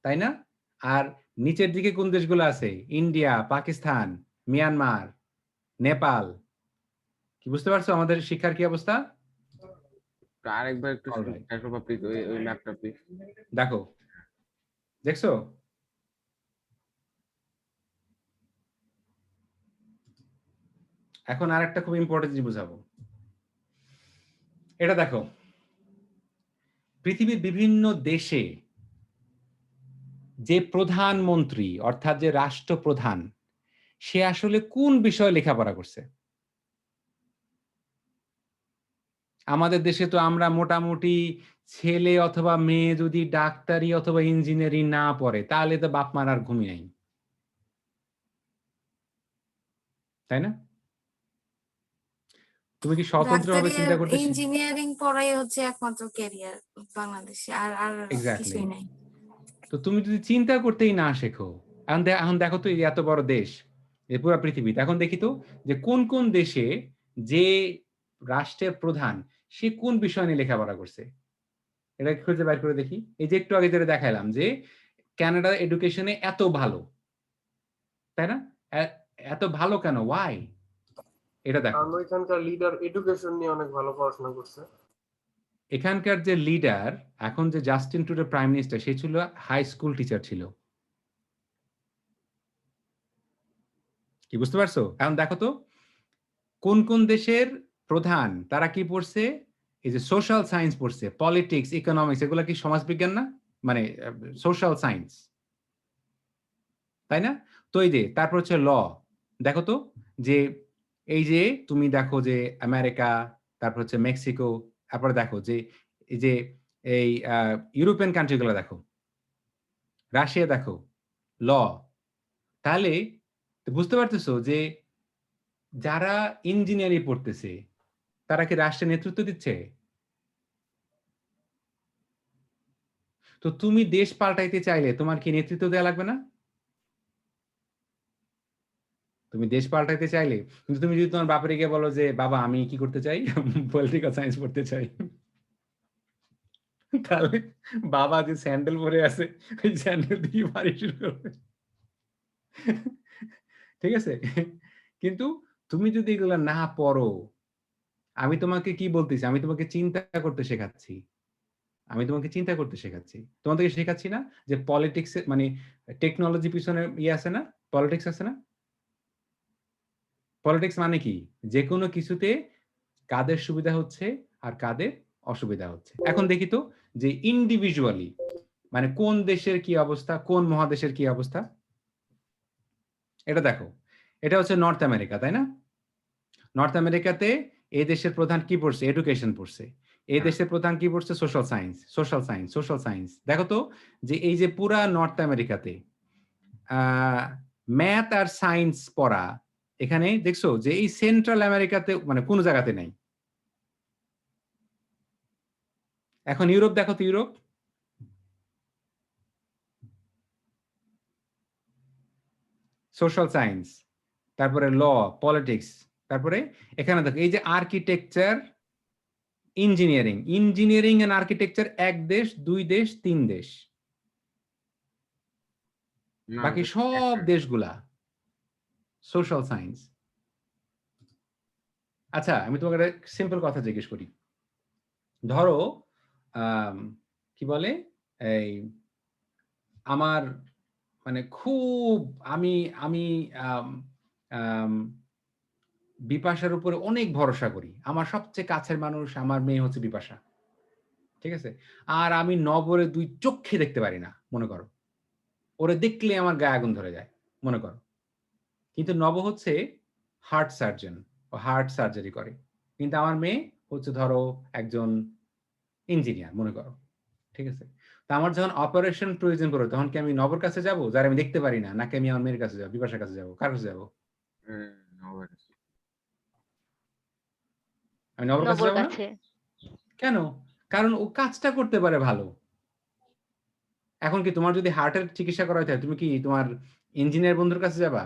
Speaker 1: তাই না? আর নিচের দিকে কোন দেশগুলো আছে? India, Pakistan, Myanmar, Nepal. কি বুঝতে পারছো আমাদের শিক্ষার কি অবস্থা?
Speaker 5: আরেকবার একটু ওই ম্যাপটা প্লিজ
Speaker 1: দেখো, দেখছো? এখন আর একটা খুব ইম্পর্টেন্ট জিনিস বুঝাবো। এটা দেখো, পৃথিবীর বিভিন্ন দেশে যে প্রধানমন্ত্রী অর্থাৎ যে রাষ্ট্রপ্রধান, সে আসলে কোন বিষয়ে লেখাপড়া করছে? আমাদের দেশে তো আমরা মোটামুটি ছেলে অথবা মেয়ে যদি ডাক্তারি অথবা ইঞ্জিনিয়ারিং না পড়ে তাহলে তো বাপ মার আর ঘুমি নাই, তাই না? তুমি কি স্বতন্ত্রভাবে চিন্তা করতে?
Speaker 7: ইঞ্জিনিয়ারিং পড়াই হচ্ছে একমাত্র ক্যারিয়ার বাংলাদেশে, আর কিছুই নাই।
Speaker 1: তো তুমি যদি চিন্তা করতেই না শেখো, এখন দেখো তো এই এত বড় দেশ, এই পুরো পৃথিবীতে, এখন দেখি তো যে কোন কোন দেশে যে রাষ্ট্রের প্রধান সে কোন বিষয় নিয়ে লেখাপড়া করছে, এটা খুঁজে বের করে দেখি। এই যে একটু আগে যেটা দেখাইলাম যে কানাডা এডুকেশনে এত ভালো, তাই না? এত ভালো কেন? ওয়াই? এটা দেখো,
Speaker 9: কারণ ওইখানকার লিডার এডুকেশন নিয়ে অনেক ভালো পড়াশোনা করছে।
Speaker 1: এখানকার যে লিডার, এখন যে জাস্টিন ট্রুডো প্রাইম মিনিস্টার, সে ছিল হাই স্কুল টিচার ছিল। কি বুঝতে পারছো? এখন দেখো তো কোন কোন দেশের প্রধান তারা কি পড়ছে, এই যে সোশ্যাল সায়েন্স পড়ছে, পলিটিক্স, ইকোনমিক্স, এগুলা কি সমাজবিজ্ঞান না, মানে সোশ্যাল সায়েন্স, তাই না? তো এই যে তারপর হচ্ছে ল, দেখো তো যে এই যে তুমি দেখো যে আমেরিকা, তারপর হচ্ছে মেক্সিকো, তারপরে দেখো যে এই যে এই ইউরোপিয়ান কান্ট্রিগুলো দেখো, রাশিয়া দেখো, ল। তাহলে বুঝতে পারতেছো যে যারা ইঞ্জিনিয়ারিং পড়তেছে তারা কি রাষ্ট্রের নেতৃত্ব দিচ্ছে? তো তুমি দেশ পাল্টাইতে চাইলে তোমার কি নেতৃত্ব দেওয়া লাগবে না? তুমি দেশ পাল্টাইতে চাইলে, কিন্তু তুমি যদি তোমার বাপরে গিয়ে বলো যে বাবা আমি কি করতে চাই, পলিটিক্যাল সায়েন্স পড়তে চাই, তাহলে বাবা যে স্যান্ডেল পরে আছে ওই স্যান্ডেল দিয়ে বাড়ি শুরু করবে। ঠিক আছে? কিন্তু তুমি যদি এগুলো না পড়ো, আমি তোমাকে কি বলতেছি, আমি তোমাকে চিন্তা করতে শেখাচ্ছি, আমি তোমাকে চিন্তা করতে শেখাচ্ছি, তোমাদেরকে শেখাচ্ছি না যে পলিটিক্স মানে টেকনোলজি পিছনে ইয়ে আছে না, পলিটিক্স আছে না। পলিটিক্স মানে কি, যে কোনো কিছুতে কাদের সুবিধা হচ্ছে আর কাদের অসুবিধা হচ্ছে। এখন দেখি তো যে ইন্ডিভিজুয়ালি মানে কোন দেশের কি অবস্থা, কোন মহাদেশের কি অবস্থা। এটা দেখো, এটা হচ্ছে নর্থ আমেরিকা, তাই না? নর্থ আমেরিকাতে এই দেশের প্রধান কি পড়ছে, এডুকেশন পড়ছে। এই দেশের প্রধান কি পড়ছে, social science, social science, social science. দেখো তো যে এই যে পুরা নর্থ আমেরিকাতে ম্যাথ আর সায়েন্স পড়া, এখানে দেখছো যে এই সেন্ট্রাল আমেরিকাতে মানে কোনো জায়গাতে নাই। এখন ইউরোপ দেখো তো, ইউরোপ সোশ্যাল সায়েন্স, তারপরে ল, পলিটিক্স, তারপরে এখানে দেখো এই যে architecture, engineering, engineering and architecture এক দেশ, দুই দেশ, তিন দেশ,
Speaker 5: না,
Speaker 1: বাকি
Speaker 5: ওটা
Speaker 1: সব
Speaker 5: একটা।
Speaker 1: দেশগুলা সোশ্যাল সায়েন্স। আচ্ছা আমি তোমাকে একটা সিম্পল কথা জিজ্ঞেস করি, ধরো কি বলে এই আমার মানে খুব আমি আমি আম, আম, বিপাশার উপরে অনেক ভরসা করি, আমার সবচেয়ে কাছের মানুষ আমার মেয়ে হচ্ছে বিপাশা, ঠিক আছে? আর আমি নবরে দুই চোখে দেখতে পারি না, মনে করো, ওরে দেখলে আমার গায়ে আগুন ধরে যায়, মনে করো। কিন্তু নব হচ্ছে হার্ট সার্জন, ও হার্ট সার্জারি করে, কিন্তু আমার মেয়ে হচ্ছে ধরো একজন ইঞ্জিনিয়ার, মনে করো, ঠিক আছে? তো আমার যখন অপারেশন প্রয়োজন পড়ে তখন কি আমি নবর কাছে যাব যারা আমি দেখতে পারি না, নাকি আমি আমার মেয়ের কাছে যাবো, বিপাশার কাছে যাবো, কার কাছে যাবো?
Speaker 5: নবর।
Speaker 1: আমি নবর কাছে
Speaker 3: নবর
Speaker 1: যাবো না।
Speaker 3: কাছে।
Speaker 1: কেন? কারণ ও কাজটা করতে পারে ভালো। এখন কি তোমার যদি হার্টের চিকিৎসা করা হয় তুমি কি তোমার ইঞ্জিনিয়ার বন্ধুর কাছে যাবা?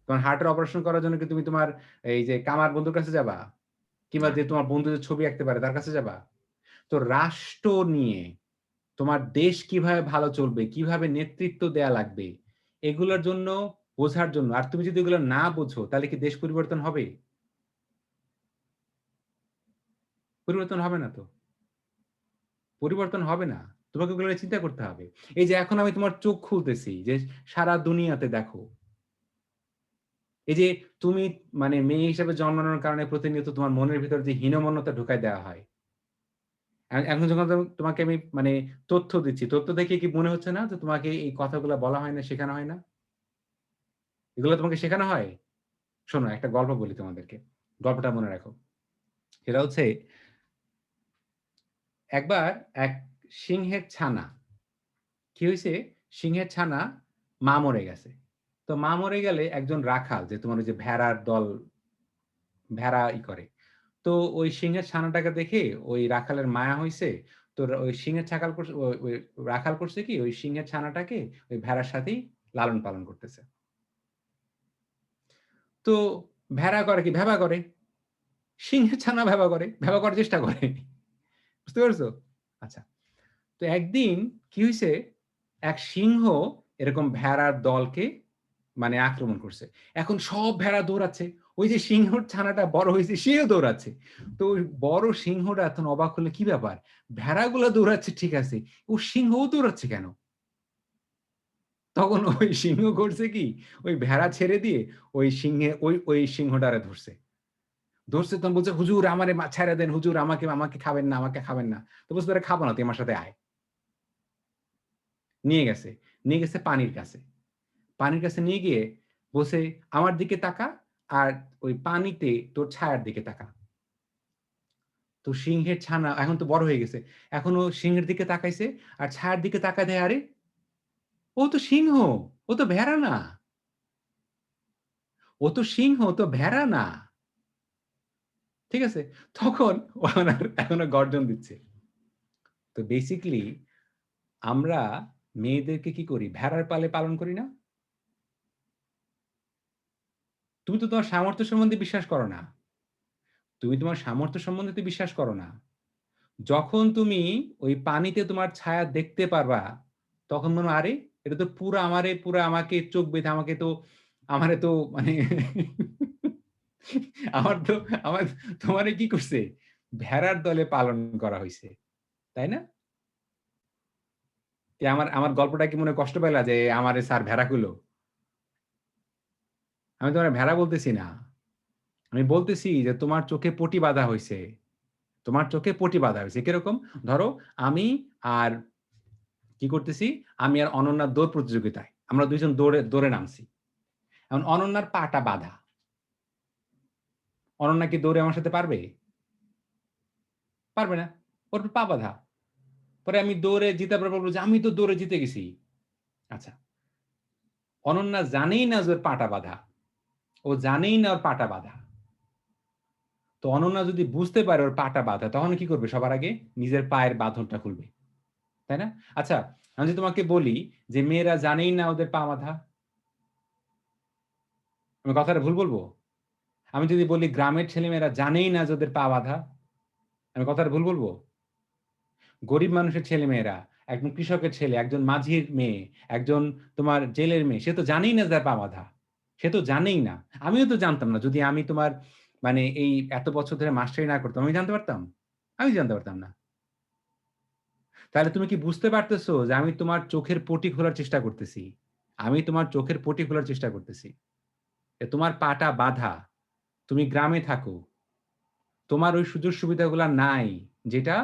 Speaker 1: তোমার হার্টের অপারেশন করার জন্য কি তুমি তোমার এই যে কামার বন্ধুর কাছে যাবা, কিংবা যে তোমার বন্ধু যে ছবি আঁকতে পারে তার কাছে যাবা? তো রাষ্ট্র নিয়ে তোমার দেশ কিভাবে ভালো চলবে, কিভাবে নেতৃত্ব দেয়া লাগবে, এগুলোর জন্য বোঝার জন্য। আর তুমি যদি এগুলো না বোঝো তাহলে কি দেশ পরিবর্তন হবে? পরিবর্তন হবে না তো, পরিবর্তন হবে না। তোমাকে ওগুলো নিয়ে চিন্তা করতে হবে। এই যে এখন আমি তোমার চোখ খুলতেছি যে সারা দুনিয়াতে দেখো, এই যে তুমি মানে মেয়ে হিসেবে জন্মানোর কারণে প্রতিনিয়ত তোমার মনের ভিতর যে হীনমন্যতা ঢুকাই দেওয়া হয়। এখন যখন তোমাকে আমি মানে তথ্য দিচ্ছি, তথ্য দেখে কি মনে হচ্ছে না যে তোমাকে এই কথাগুলো বলা হয় না, শেখানো হয় না? এগুলো তোমাকে শেখানো হয়। শোনো একটা গল্প বলি তোমাদেরকে, গল্পটা মনে রাখো। সেটা হচ্ছে একবার এক সিংহের ছানা, কি হয়েছে, সিংহের ছানা মা মরে গেছে। তো মা মরে গেলে একজন রাখাল, যে তোমার ওই যে ভেড়ার দল, ভেড়া করে, তো ওই সিংহের ছানাটাকে দেখে ওই রাখালের মায়া হয়েছে। তো ওই সিংহের ছাকাল করছে, ওই রাখাল করছে কি ওই সিংহের ছানাটাকে ওই ভেড়ার সাথেই লালন পালন করতেছে। তো ভেড়া করে কি, ভেবা করে, সিংহের ছানা ভেবা করে, ভেবা করার চেষ্টা করে, বুঝতে পারছো? আচ্ছা, তো একদিন কি হয়েছে, এক সিংহ এরকম ভেড়ার দলকে মানে আক্রমণ করছে। এখন সব ভেড়া দৌড়াচ্ছে, ওই যে সিংহর ছানাটা বড় হয়েছে সেও দৌড়াচ্ছে। তো ওই বড় সিংহটা এখন অবাক হলে কি ব্যাপার, ভেড়াগুলো দৌড়াচ্ছে ঠিক আছে, ও সিংহও দৌড়াচ্ছে কেন? তখন ওই সিংহ করছে কি, ওই ভেড়া ছেড়ে দিয়ে ওই সিংহে ওই সিংহটারে ধরছে। তখন বলছে হুজুর আমারে ছেড়ে দেন, হুজুর আমাকে আমাকে খাবেন না, আমাকে খাবেন না। তো বলছে তোরা খাবো না, তুই আমার সাথে আয়। নিয়ে গেছে পানির কাছে। পানির কাছে নিয়ে গিয়ে বলছে আমার দিকে তাকা, আর ওই পানিতে তোর ছায়ার দিকে তাকা। তো সিংহের ছানা এখন তো বড় হয়ে গেছে, এখন ও সিংহের দিকে তাকাইছে আর ছায়ার দিকে তাকা দেয়, আরে ও তো সিংহ, ও তো ভেড়া না, ও তো সিংহ, ও তো ভেড়া না। ঠিক আছে, তখন এখন গর্জন দিচ্ছে। তো বেসিক্যালি আমরা মেয়েদেরকে কি করি, ভেড়ার পালে পালন করি না? তুমি তো তোমার সামর্থ্য সম্বন্ধে বিশ্বাস করো না, তুমি তোমার সামর্থ্য সম্বন্ধে বিশ্বাস করো না। যখন তুমি ওই পানিতে তোমার ছায়া দেখতে পারবা, তখন মনে আরে এটা তো পুরা আমাকে চোখ বেঁধে আমারে তো মানে আমার তোমারে কি করছে, ভেড়ার দলে পালন করা হয়েছে, তাই না? আমার গল্পটা কি মনে কষ্ট পেলা যে আমারে স্যার ভেড়া গুলো? আমি তোমার ভেড়া বলতেছি না, আমি বলতেছি যে তোমার চোখে পটি বাঁধা হয়েছে, তোমার চোখে পটি বাঁধা হয়েছে। কিরকম? ধরো আমি আর কি করতেছি, আমি আর অনন্যার দৌড় প্রতিযোগিতায় আমরা দুইজন দৌড়ে নামছি। এখন অনন্যার পাটা বাঁধা, অনন্যা কি দৌড়ে আমার সাথে পারবে? পারবে না, ওর পা বাঁধা। পরে আমি দৌড়ে জিতে বলবো যে আমি তো দৌড়ে জিতে গেছি। আচ্ছা, অনন্যা জানেই না যে ওর পাটা বাঁধা, ও জানেই না ওর পাটা বাঁধা। তো অনন্যা যদি বুঝতে পারে ওর পাটা বাঁধা, তখন কি করবে? সবার আগে নিজের পায়ের বাঁধনটা খুলবে, তাই না? আচ্ছা, আমি যদি তোমাকে বলি যে মেয়েরা জানেই না ওদের পা বাঁধা, আমি কথাটা ভুল বলবো? আমি যদি বলি গ্রামের ছেলেমেয়েরা জানেই না যে ওদের পা বাঁধা, আমি কথাটা ভুল বলবো? গরিব মানুষের ছেলেমেয়েরা, একজন কৃষকের ছেলে, একজন মাঝির মেয়ে, একজন তোমার জেলের মেয়ে, সে তো জানেই না তার পা বাঁধা, সে তো জানেই না। আমিও তো জানতাম না, যদি আমি তোমার মানে এই এত বছর ধরে মাস্টারি না করতাম, আমি জানতে পারতাম? আমি জানতে পারতাম না। তাহলে তুমি কি বুঝতে পারতেছো যে আমি তোমার চোখের পটি খোলার চেষ্টা করতেছি, আমি তোমার চোখের পটি খোলার চেষ্টা করতেছি। তোমার পাটা বাঁধা, তুমি গ্রামে থাকো, তোমার ওই সুযোগ সুবিধাগুলো নাই, যেটা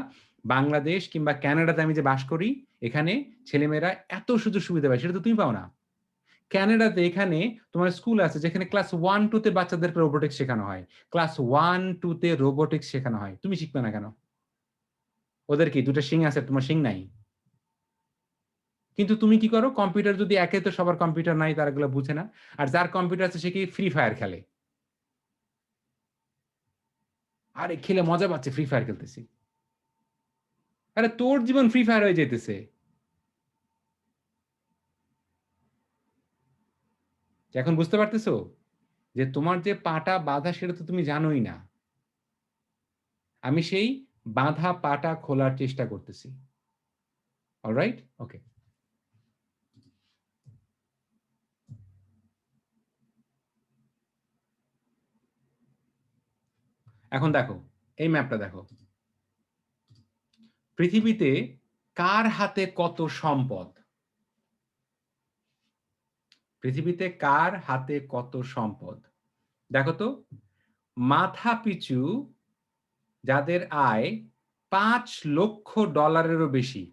Speaker 1: বাংলাদেশ কিংবা কানাডাতে আমি যে বাস করি, এখানে ছেলেমেয়েরা এত সুযোগ সুবিধা পায়, সেটা তো তুমি পাও না। কানাডাতে এখানে তোমার স্কুল আছে যেখানে ক্লাস 1-2 তে বাচ্চাদেরকে রোবোটিক্স শেখানো হয়, ক্লাস 1-2 তে রোবোটিক্স শেখানো হয়। তুমি শিখবে না কেন? ওদের কি দুটো শিং আছে, তোমার শিং নাই? কিন্তু তুমি কি করো, কম্পিউটার যদি একে তো সবার কম্পিউটার নাই, তারা এগুলো বুঝে না। আর যার কম্পিউটার আছে সে কি ফ্রি ফায়ার খেলে, আরে খেলে মজা পাচ্ছে, ফ্রি ফায়ার খেলতেছি। আরে তোর জীবন ফ্রি ফায়ার হয়ে যেতেছে। এখন বুঝতে পারতেছো যে তোমার যে পাটা বাঁধা সেটা তো তুমি জানোই না, আমি সেই বাঁধা পাটা খোলার চেষ্টা করতেছি। অলরাইট, ওকে। এখন দেখো এই ম্যাপটা দেখো, পৃথিবীতে কার হাতে কত সম্পদ? পৃথিবীতে কার হাতে কত সম্পদ দেখো তো। মাথা পিছু যাদের আয় $5 লক্ষ বেশি,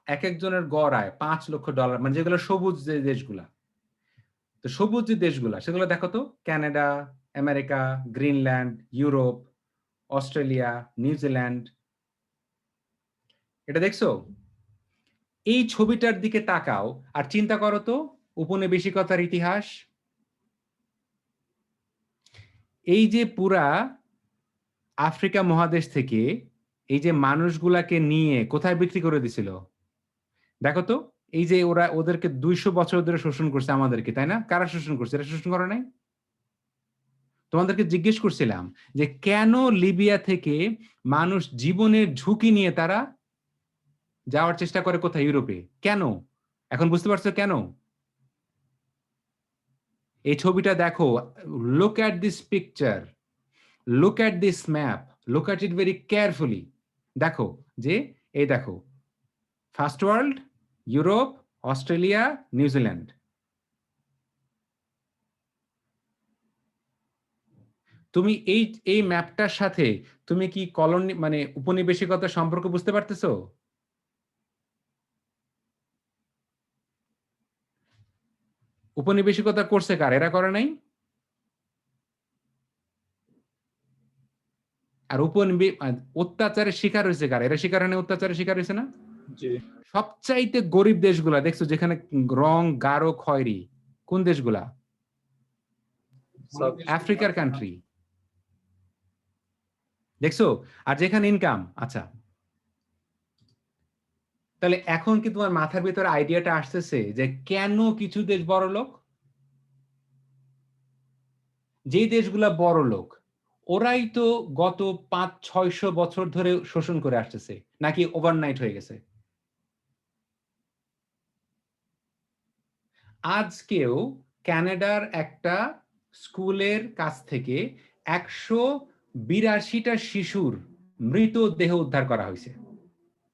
Speaker 1: এক একজনের গড় আয় $5 লক্ষ, মানে যেগুলো সবুজ যে দেশগুলা, তো সবুজ যে দেশগুলা সেগুলো দেখো তো, Canada, America, Greenland, Europe, Australia, New Zealand. এটা দেখছো? এই ছবিটার দিকে তাকাও আর চিন্তা করো তো উপনিবেশিকতার ইতিহাস। এই যে পুরা আফ্রিকা মহাদেশ থেকে এই যে মানুষগুলাকে নিয়ে কোথায় বিক্রি করে দিছিল দেখো তো। এই যে ওদেরকে 200 বছর ধরে শোষণ করছে আমাদেরকে, তাই না? কারা শোষণ করছে? এরা শোষণ করে নাই? তোমাদেরকে জিজ্ঞেস করছিলাম যে কেন লিবিয়া থেকে মানুষ জীবনের ঝুঁকি নিয়ে তারা যাওয়ার চেষ্টা করে কোথায়? ইউরোপে। কেন? এখন বুঝতে পারছো কেন? এই ছবিটা দেখো, look at this picture, look at this map, look at it very carefully. দেখো যে এই দেখো, first world, Europe, Australia, New Zealand. তুমি এই ম্যাপটার সাথে তুমি কি কলোনি মানে উপনিবেশিকতার সম্পর্ক বুঝতে পারতেছো? উপনিবেশিকতা করছে কার? এরা করে নাই? আর অত্যাচারের শিকার হয়েছে কার? এরা শিকার হয়নি, অত্যাচারের শিকার হয়েছে না?
Speaker 10: জি
Speaker 1: সবচাইতে গরিব দেশগুলা দেখছো যেখানে রং গাঢ় খয়েরি, কোন দেশগুলা? আফ্রিকার কান্ট্রি, দেখছো? আর যেখানে ইনকাম, আচ্ছা তাহলে এখন কি তোমার মাথার ভিতরে আইডিয়াটা আসতেছে যে কেন কিছু দেশ বড় লোক? যে দেশগুলা বড় লোক ওরাই তো গত 500-600 বছর ধরে শোষণ করে আসতেছে, নাকি ওভারনাইট হয়ে গেছে? আজকেও কানাডার একটা স্কুলের কাছ থেকে 182টা শিশুর মৃতদেহ উদ্ধার করা হয়েছে,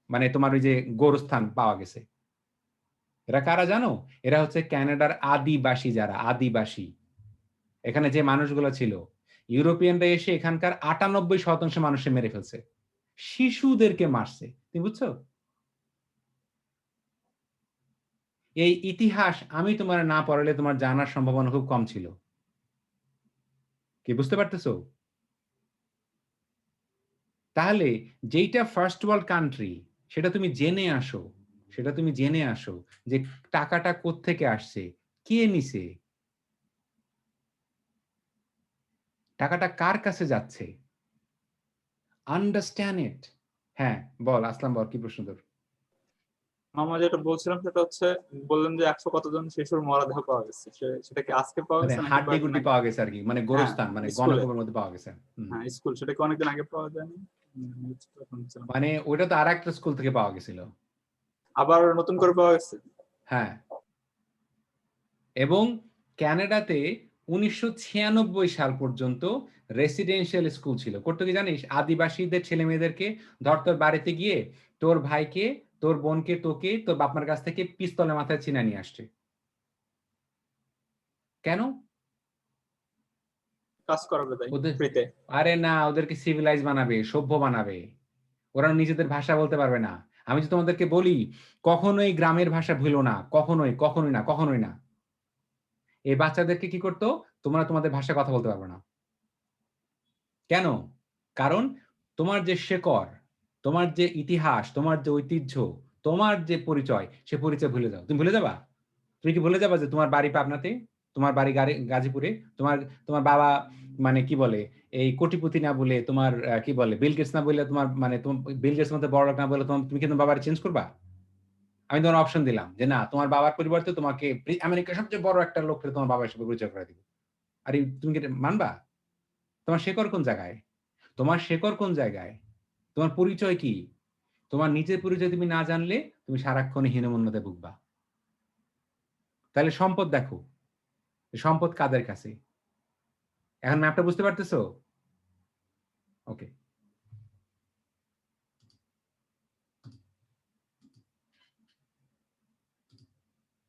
Speaker 1: মানে তোমার ওই যে গোরস্থান পাওয়া গেছে। এরা কারা জানো? এরা হচ্ছে কানাডার আদিবাসী, যারা আদিবাসী এখানে যে মানুষগুলো ছিল, ইউরোপিয়ানরা এসে এখানকার 98% মানুষে মেরে ফেলছে, শিশুদেরকে মারছে। তুমি বুঝছো? এই ইতিহাস আমি তোমার না পড়ালে তোমার জানার সম্ভাবনা খুব কম ছিল। কি বুঝতে পারতেছো? তাহলে যেইটা ফার্স্ট ওয়ার্ল্ড কান্ট্রি সেটা তুমি জেনে আসো, সেটা তুমি জেনে আসো যে টাকাটা কোত্থেকে আসছে, কে নিছে, টাকাটা কার কাছে যাচ্ছে, আন্ডারস্ট্যান্ড ইট। হ্যাঁ বল আসলাম, বল কি প্রশ্ন তোর?
Speaker 10: মামা যেটা বলছিলাম সেটা হচ্ছে, বললেন যে 100 কতজন শিশুর মরদেহ পাওয়া গেছে, সেটা কি আজকে পাওয়া
Speaker 1: মানে
Speaker 10: গেছে নাকি
Speaker 1: হাড্ডি
Speaker 10: কয়েকদিন
Speaker 1: গুড্ডি
Speaker 10: আগে?
Speaker 1: পাওয়া গেছে আর কি, মানে গোরস্থান, মানে
Speaker 10: স্কুলে।
Speaker 1: গণকবরের মধ্যে পাওয়া গেছে।
Speaker 10: হ্যাঁ স্কুল, সেটা কি অনেকদিন আগে পাওয়া যায়নি? শুনছিলাম।
Speaker 1: মানে ওইটা তো আরেকটা স্কুল থেকে পাওয়া গেছিল।
Speaker 10: আবার নতুন করে পাওয়া গেছে?
Speaker 1: হ্যাঁ, এবং কানাডাতে 1996 সাল পর্যন্ত রেসিডেন্সিয়াল স্কুল ছিল। করতো কি জানিস? আদিবাসীদের ছেলে মেয়েদেরকে ধর তোর বাড়িতে গিয়ে তোর ভাইকে, তোর বোনকে, তোকে তোর বাপমার কাছ থেকে পিস্তলের মাথায় চিনা নিয়ে আসছে। কেন?
Speaker 10: কাজ করাবে তাই
Speaker 1: ওদের,
Speaker 10: ফ্রিতে?
Speaker 1: আরে না, ওদেরকে সিভিলাইজ বানাবে, সভ্য বানাবে। ওরা নিজেদের ভাষা বলতে পারবে না। আমি যে তোমাদেরকে বলি কখনোই গ্রামের ভাষা ভুলো না, কখনোই, কখনোই না, কখনোই না। এই বাচ্চাদেরকে কি করতো? তোমরা তোমাদের ভাষায় কথা বলতে পারবে না। কেন? কারণ তোমার যে শেকড়, তোমার যে ইতিহাস, তোমার যে ঐতিহ্য, তোমার যে পরিচয়, সে পরিচয় ভুলে যাও। তুমি ভুলে যাবা? তুমি কি ভুলে যাবা যে তোমার বাড়ি পাবনাতে, তোমার বাড়ি গাজীপুরে, তোমার তোমার বাবা মানে কি বলে এই কোটিপতি না বলে, তোমার কি বলে বিল গেটস না বলে, তোমার মানে বিল গেটস মধ্যে বড় লোক না বলে তুমি কি তোমার বাবার চেঞ্জ করবা? আমি তোমার অপশন দিলাম যে না, তোমার বাবার পরিবর্তে তোমাকে আমেরিকার সবচেয়ে বড় একটা লোককে তোমার বাবার সাথে পরিচয় করে দিব। আর তুমি কি মানবা? তোমার শেকড় কোন জায়গায়? তোমার শেকড় কোন জায়গায়? তোমার পরিচয় কি? তোমার নিজের পরিচয় তুমি না জানলে তুমি সারাক্ষণই হীনমন্যতায় ভুগবা। তাহলে সম্পদ দেখো, সম্পদ কাদের কাছে? এখন ম্যাপটা বুঝতে পারতেছো? ওকে,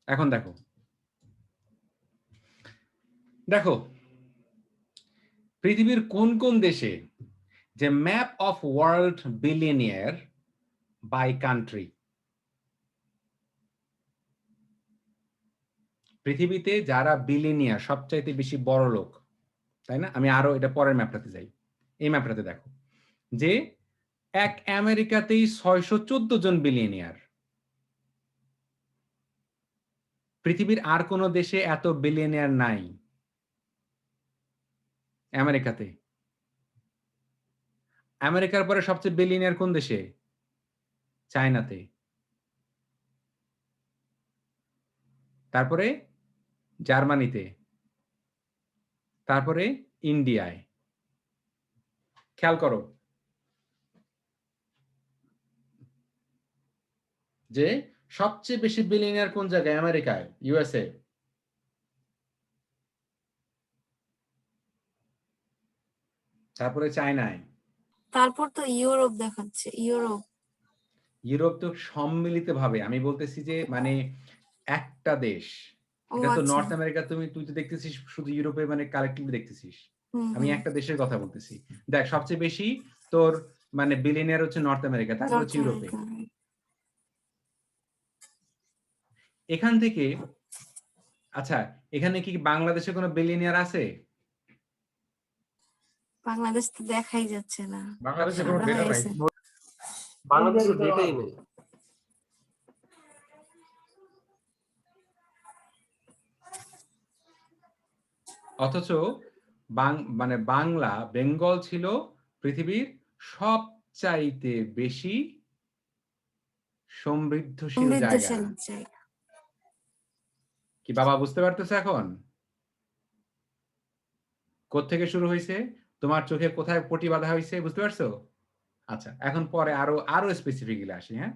Speaker 1: এখন দেখো, দেখো পৃথিবীর কোন কোন দেশে যে map of world billionaire by country, পৃথিবীতে যারা বিলিয়নিয়ার, সবচাইতে বেশি বড় লোক, তাই না? আমি আরো এটা পরের ম্যাপটাতে যাই। এই ম্যাপটাতে দেখো যে এক আমেরিকাতেই 614 জন বিলিয়নিয়ার। পৃথিবীর আর কোন দেশে এত বিলিয়নিয়ার নাই, আমেরিকাতে। আমেরিকার পরে সবচেয়ে বিলিয়নিয়ার কোন দেশে? চায়নাতে। তারপরে জার্মানিতে, তারপরে ইন্ডিয়ায়। খেয়াল করো যে সবচেয়ে বেশি বিলিয়নিয়ার কোন জায়গায়? আমেরিকায়, ইউএসএ। তারপরে চায়নায়,
Speaker 7: তারপর তো ইউরোপ দেখাচ্ছে, ইউরোপ।
Speaker 1: ইউরোপ তো সম্মিলিতভাবে, আমি বলতেছি যে মানে একটা দেশ।
Speaker 7: ও
Speaker 1: এটা তো
Speaker 7: আচ্ছা।
Speaker 1: নর্থ আমেরিকা, তুই তো দেখতেছিস শুধু ইউরোপে মানে কালেক্টিভলি দেখতেছিস। আমি একটা দেশের কথা বলতেছি। দেখ সবচেয়ে বেশি তোর মানে বিলিয়নিয়ার হচ্ছে নর্থ আমেরিকা, তারপর হচ্ছে ইউরোপে। এখান থেকে আচ্ছা, এখানে কি বাংলাদেশে কোনো বিলিয়নিয়ার আছে?
Speaker 7: বাংলাদেশ তো দেখাই যাচ্ছে না।
Speaker 4: বাংলাদেশে কোনো ডেটা নাই।
Speaker 9: বাংলাদেশের ডেটাই নেই।
Speaker 1: অথচ মানে বাংলা, বেঙ্গল ছিল পৃথিবীর সবচাইতে বেশি সমৃদ্ধশীল জায়গা। কি বাবা বুঝতে পারতেছে এখন? কোত্থেকে শুরু হয়েছে, তোমার চোখে কোথায় পটি বাঁধা হয়েছে, বুঝতে পারছো? আচ্ছা, এখন পরে আরো স্পেসিফিকলি আসি। হ্যাঁ,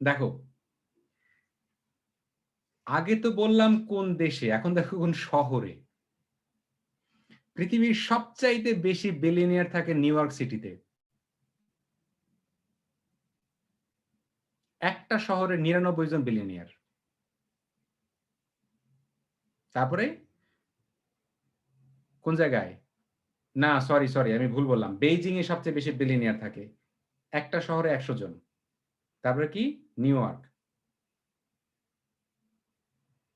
Speaker 1: দেখো আগে তো বললাম কোন দেশে, এখন দেখো কোন শহরে। পৃথিবীর সবচাইতে বেশি বিলিয়নিয়ার থাকে নিউ ইয়র্ক সিটিতে। একটা শহরে 99 জন বিলিয়নিয়ার। তারপরে কোন জায়গায়, না সরি আমি ভুল বললাম, বেইজিং এ সবচেয়ে বেশি বিলিয়নিয়ার থাকে, একটা শহরে 100 জন। তারপরে কি, নিউ ইয়র্ক,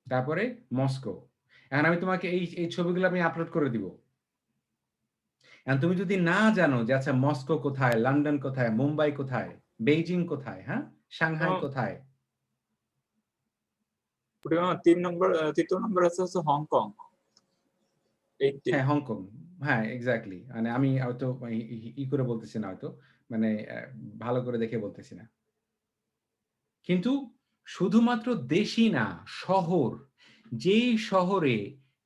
Speaker 1: তারপরে মস্কো। এখন আমি তোমাকে এই ছবিগুলো আমি আপলোড করে দিব। এখন তুমি যদি না জানো যে আচ্ছা মস্কো কোথায়, লন্ডন কোথায়, মুম্বাই কোথায়, বেইজিং কোথায়, হ্যাঁ সাংহাই কোথায়,
Speaker 10: তৃতীয় নম্বর আছে হচ্ছে হংকং।
Speaker 1: হ্যাঁ হংকং, হ্যাঁ এক্স্যাক্টলি। মানে আমি হয়তো ই করে বলতেছি না, হয়তো মানে ভালো করে দেখে বলতেছি না। কিন্তু শুধুমাত্র দেশই না, শহর, যেই শহরে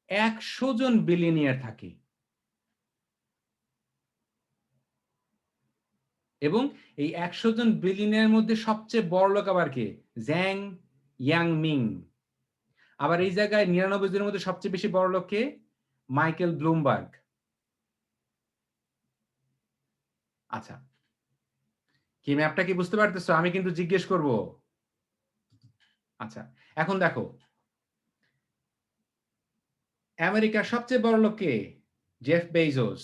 Speaker 1: 100 জন বিলিয়নিয়ার থাকে এবং এই 100 জন বিলিয়নিয়ার মধ্যে সবচেয়ে বড় লোক আবার কে, জ্যাং ইয়াংমিং। আবার এই জায়গায় 99 জনের মধ্যে সবচেয়ে বেশি বড় লোক কে, মাইকেল ব্লুমবার্গ। আচ্ছা, কি ম্যাপটা কি বুঝতে পারতেছো? আমি কিন্তু জিজ্ঞেস করব। আচ্ছা, এখন দেখো আমেরিকার সবচেয়ে বড় লোক কে, জেফ বেজোস।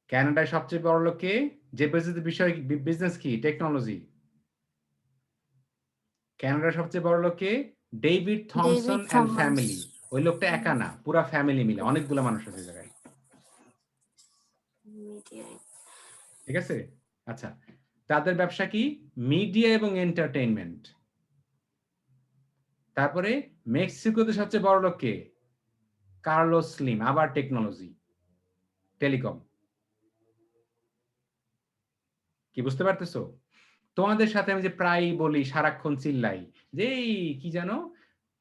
Speaker 1: কানাডার সবচেয়ে বড় লোক কে, জেফ বেজোসের বিষয় বিজনেস কি, টেকনোলজি। কানাডার সবচেয়ে বড় লোক কে, ডেভিড থমসন এন্ড ফ্যামিলি। ওই লোকটা একা না, পুরা ফ্যামিলি মিলে, অনেকগুলো মানুষ আছে জায়গায়। ঠিক আছে? আচ্ছা, তাদের ব্যবসা কি, মিডিয়া এবং এন্টারটেইনমেন্ট। তারপরে মেক্সিকোতে সবচেয়ে বড় লোক কে, কার্লোস স্লিম, আবার টেকনোলজি, টেলিকম। কি বুঝতে পারতেছো? তোমাদের সাথে আমি যে প্রায় বলি, সারাক্ষণ চিল্লাই যে কি জানো,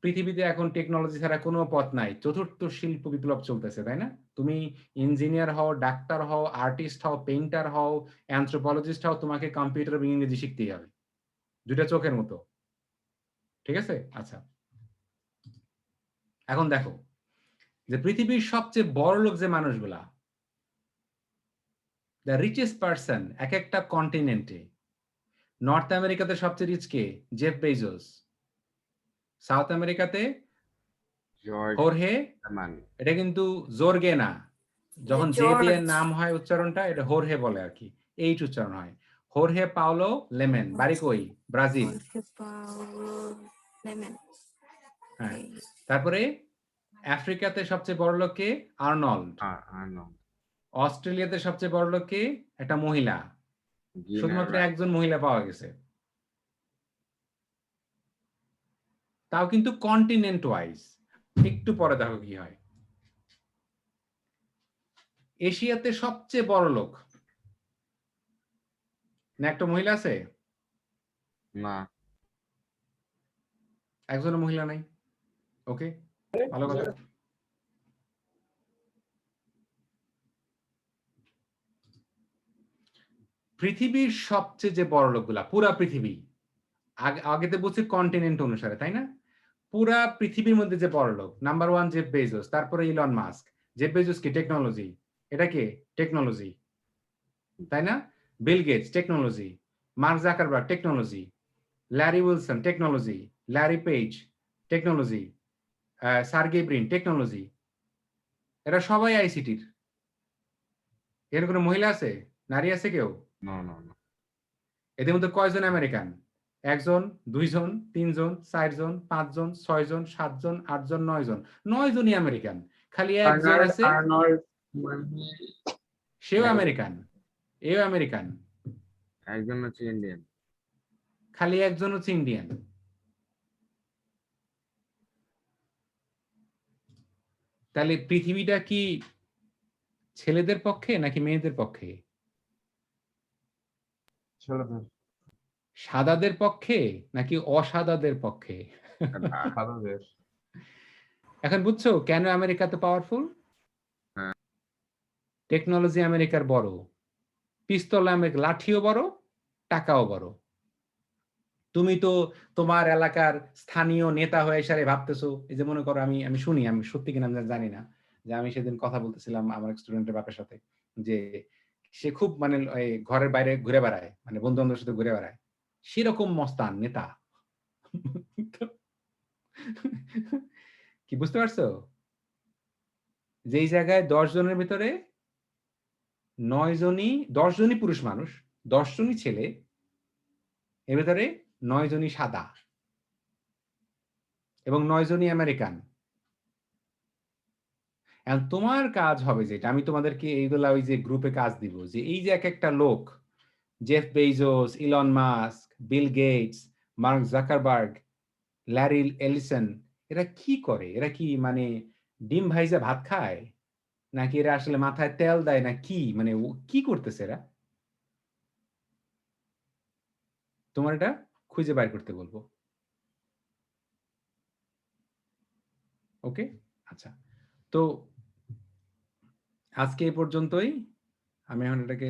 Speaker 1: পৃথিবীতে এখন টেকনোলজি ছাড়া কোনো পথ নাই, চতুর্থ শিল্প বিপ্লব চলতেছে, তাই না? তুমি ইঞ্জিনিয়ার হও, ডাক্তার হও, আর্টিস্ট হও, পেইন্টার হও, অ্যানথ্রোপোলজিস্ট হও, তোমাকে কম্পিউটার এবং ইংরেজি শিখতেই হবে, দুইটা চোখের মতো। ঠিক আছে? আচ্ছা, এখন দেখো যে পৃথিবীর সবচেয়ে বড় লোক যে মানুষগুলা, দ্য রিচেস্ট পারসন এক একটা কন্টিনেন্টে, নর্থ আমেরিকাতে সবচেয়ে রিচ কে, জেফ বেজোস। সাউথ আমেরিকাতে হোর্হে, এটা কিন্তু জোরগে না, যখন জে দিয়ে নাম হয় উচ্চারণটা, এটা হোর্হে বলে আর কি, এইট উচ্চারণ হয়। হোর্হে পাওলো লেমেন, বাড়ি কই, ব্রাজিল। হ্যাঁ, তারপরে আফ্রিকাতে সবচেয়ে বড় লোক কে, আর্নল্ড। অস্ট্রেলিয়াতে সবচেয়ে বড় লোক কে, একটা মহিলা, শুধুমাত্র একজন মহিলা পাওয়া গেছে, তাও কিন্তু কন্টিনেন্ট ওয়াইজ। একটু পরে দেখো কি হয়। এশিয়াতে সবচেয়ে বড় লোক, না একটা মহিলা আছে?
Speaker 5: না,
Speaker 1: একজনের মহিলা নাই। ওকে, ভালো কথা। পৃথিবীর সবচেয়ে যে বড় লোকগুলা, পুরা পৃথিবী, আগেতে বলছি কন্টিনেন্ট অনুসারে, তাই না? পুরা পৃথিবীর মধ্যে যে বড় লোক নাম্বার 1 জেফ বেজোস, তারপরে ইলন মাস্ক। জেফ বেজোস কি টেকনোলজি, এটা কি টেকনোলজি, তাই না? Bill Gates technology, Mark Zuckerberg technology, Larry Wilson technology, Larry Page technology, Sergey Brin technology. এরা সবাই আইসিটির। এর কোনো মহিলা আছে, নারী আছে কেউ?
Speaker 5: No no no.
Speaker 1: এদের মধ্যে কয়জন আমেরিকান? 1 জন, 2 জন, 3 জন, 4 জন, 5 জন, 6 জন, 7 জন, 8 জন, 9 জন। 9 জনই আমেরিকান। খালি একজন আছে,
Speaker 10: আর্নল্ড মানে
Speaker 1: সেও আমেরিকান, এও আমেরিকান।
Speaker 5: একজন হচ্ছে ইন্ডিয়ান।
Speaker 1: খালি একজন হচ্ছে ইন্ডিয়ান। তাহলে পৃথিবীটা কি ছেলেদের পক্ষে নাকি মেয়েদের পক্ষে?
Speaker 4: ছেলেদের।
Speaker 1: সাদাদের পক্ষে নাকি অসাদাদের পক্ষে?
Speaker 4: সাদাদের।
Speaker 1: এখন বুঝছো কেন আমেরিকা তো পাওয়ারফুল?
Speaker 5: হ্যাঁ।
Speaker 1: টেকনোলজি আমেরিকার বড়, পিস্তল আমেরিকার, লাঠিও বড়, টাকাও বড়। তুমি তো তোমার এলাকার স্থানীয় নেতা হয়ে এসে ভাবতেছো, এই যে মনে করো আমি শুনি, আমি সত্যি কিনা আমি জানি না, যে আমি সেদিন কথা বলতেছিলাম আমার স্টুডেন্টের বাপের সাথে, যে সে খুব মানে ঘরের বাইরে ঘুরে বেড়ায়, মানে বন্ধু বান্ধবের সাথে ঘুরে বেড়ায়, সেরকম মস্তান নেতা। কি বুঝতে পারছো? যেই জায়গায় 10 জনের ভিতরে 9 জনই, 10 জনই পুরুষ মানুষ, 10 জনই ছেলে, এর ভিতরে 9 জনই সাদা এবং 9 জনই আমেরিকান। এখন তোমার কাজ হবে যেটা, আমি তোমাদেরকে এইগুলা ওই যে গ্রুপে কাজ দিব, যে এই যে এক একটা লোক, Jeff Bezos, Elon Musk, Bill Gates, Mark Zuckerberg, Larry Ellison, এরা কি করে? এরা কি মানে ডিম ভাইজা ভাত খায়, নাকি এরা আসলে মাথায় তেল দেয়, না কি মানে কি করতেছে এরা? তোমার এটা খুঁজে বাইর করতে বলবো। ওকে, আচ্ছা, তো আজকে এই পর্যন্তই। আমি এখন এটাকে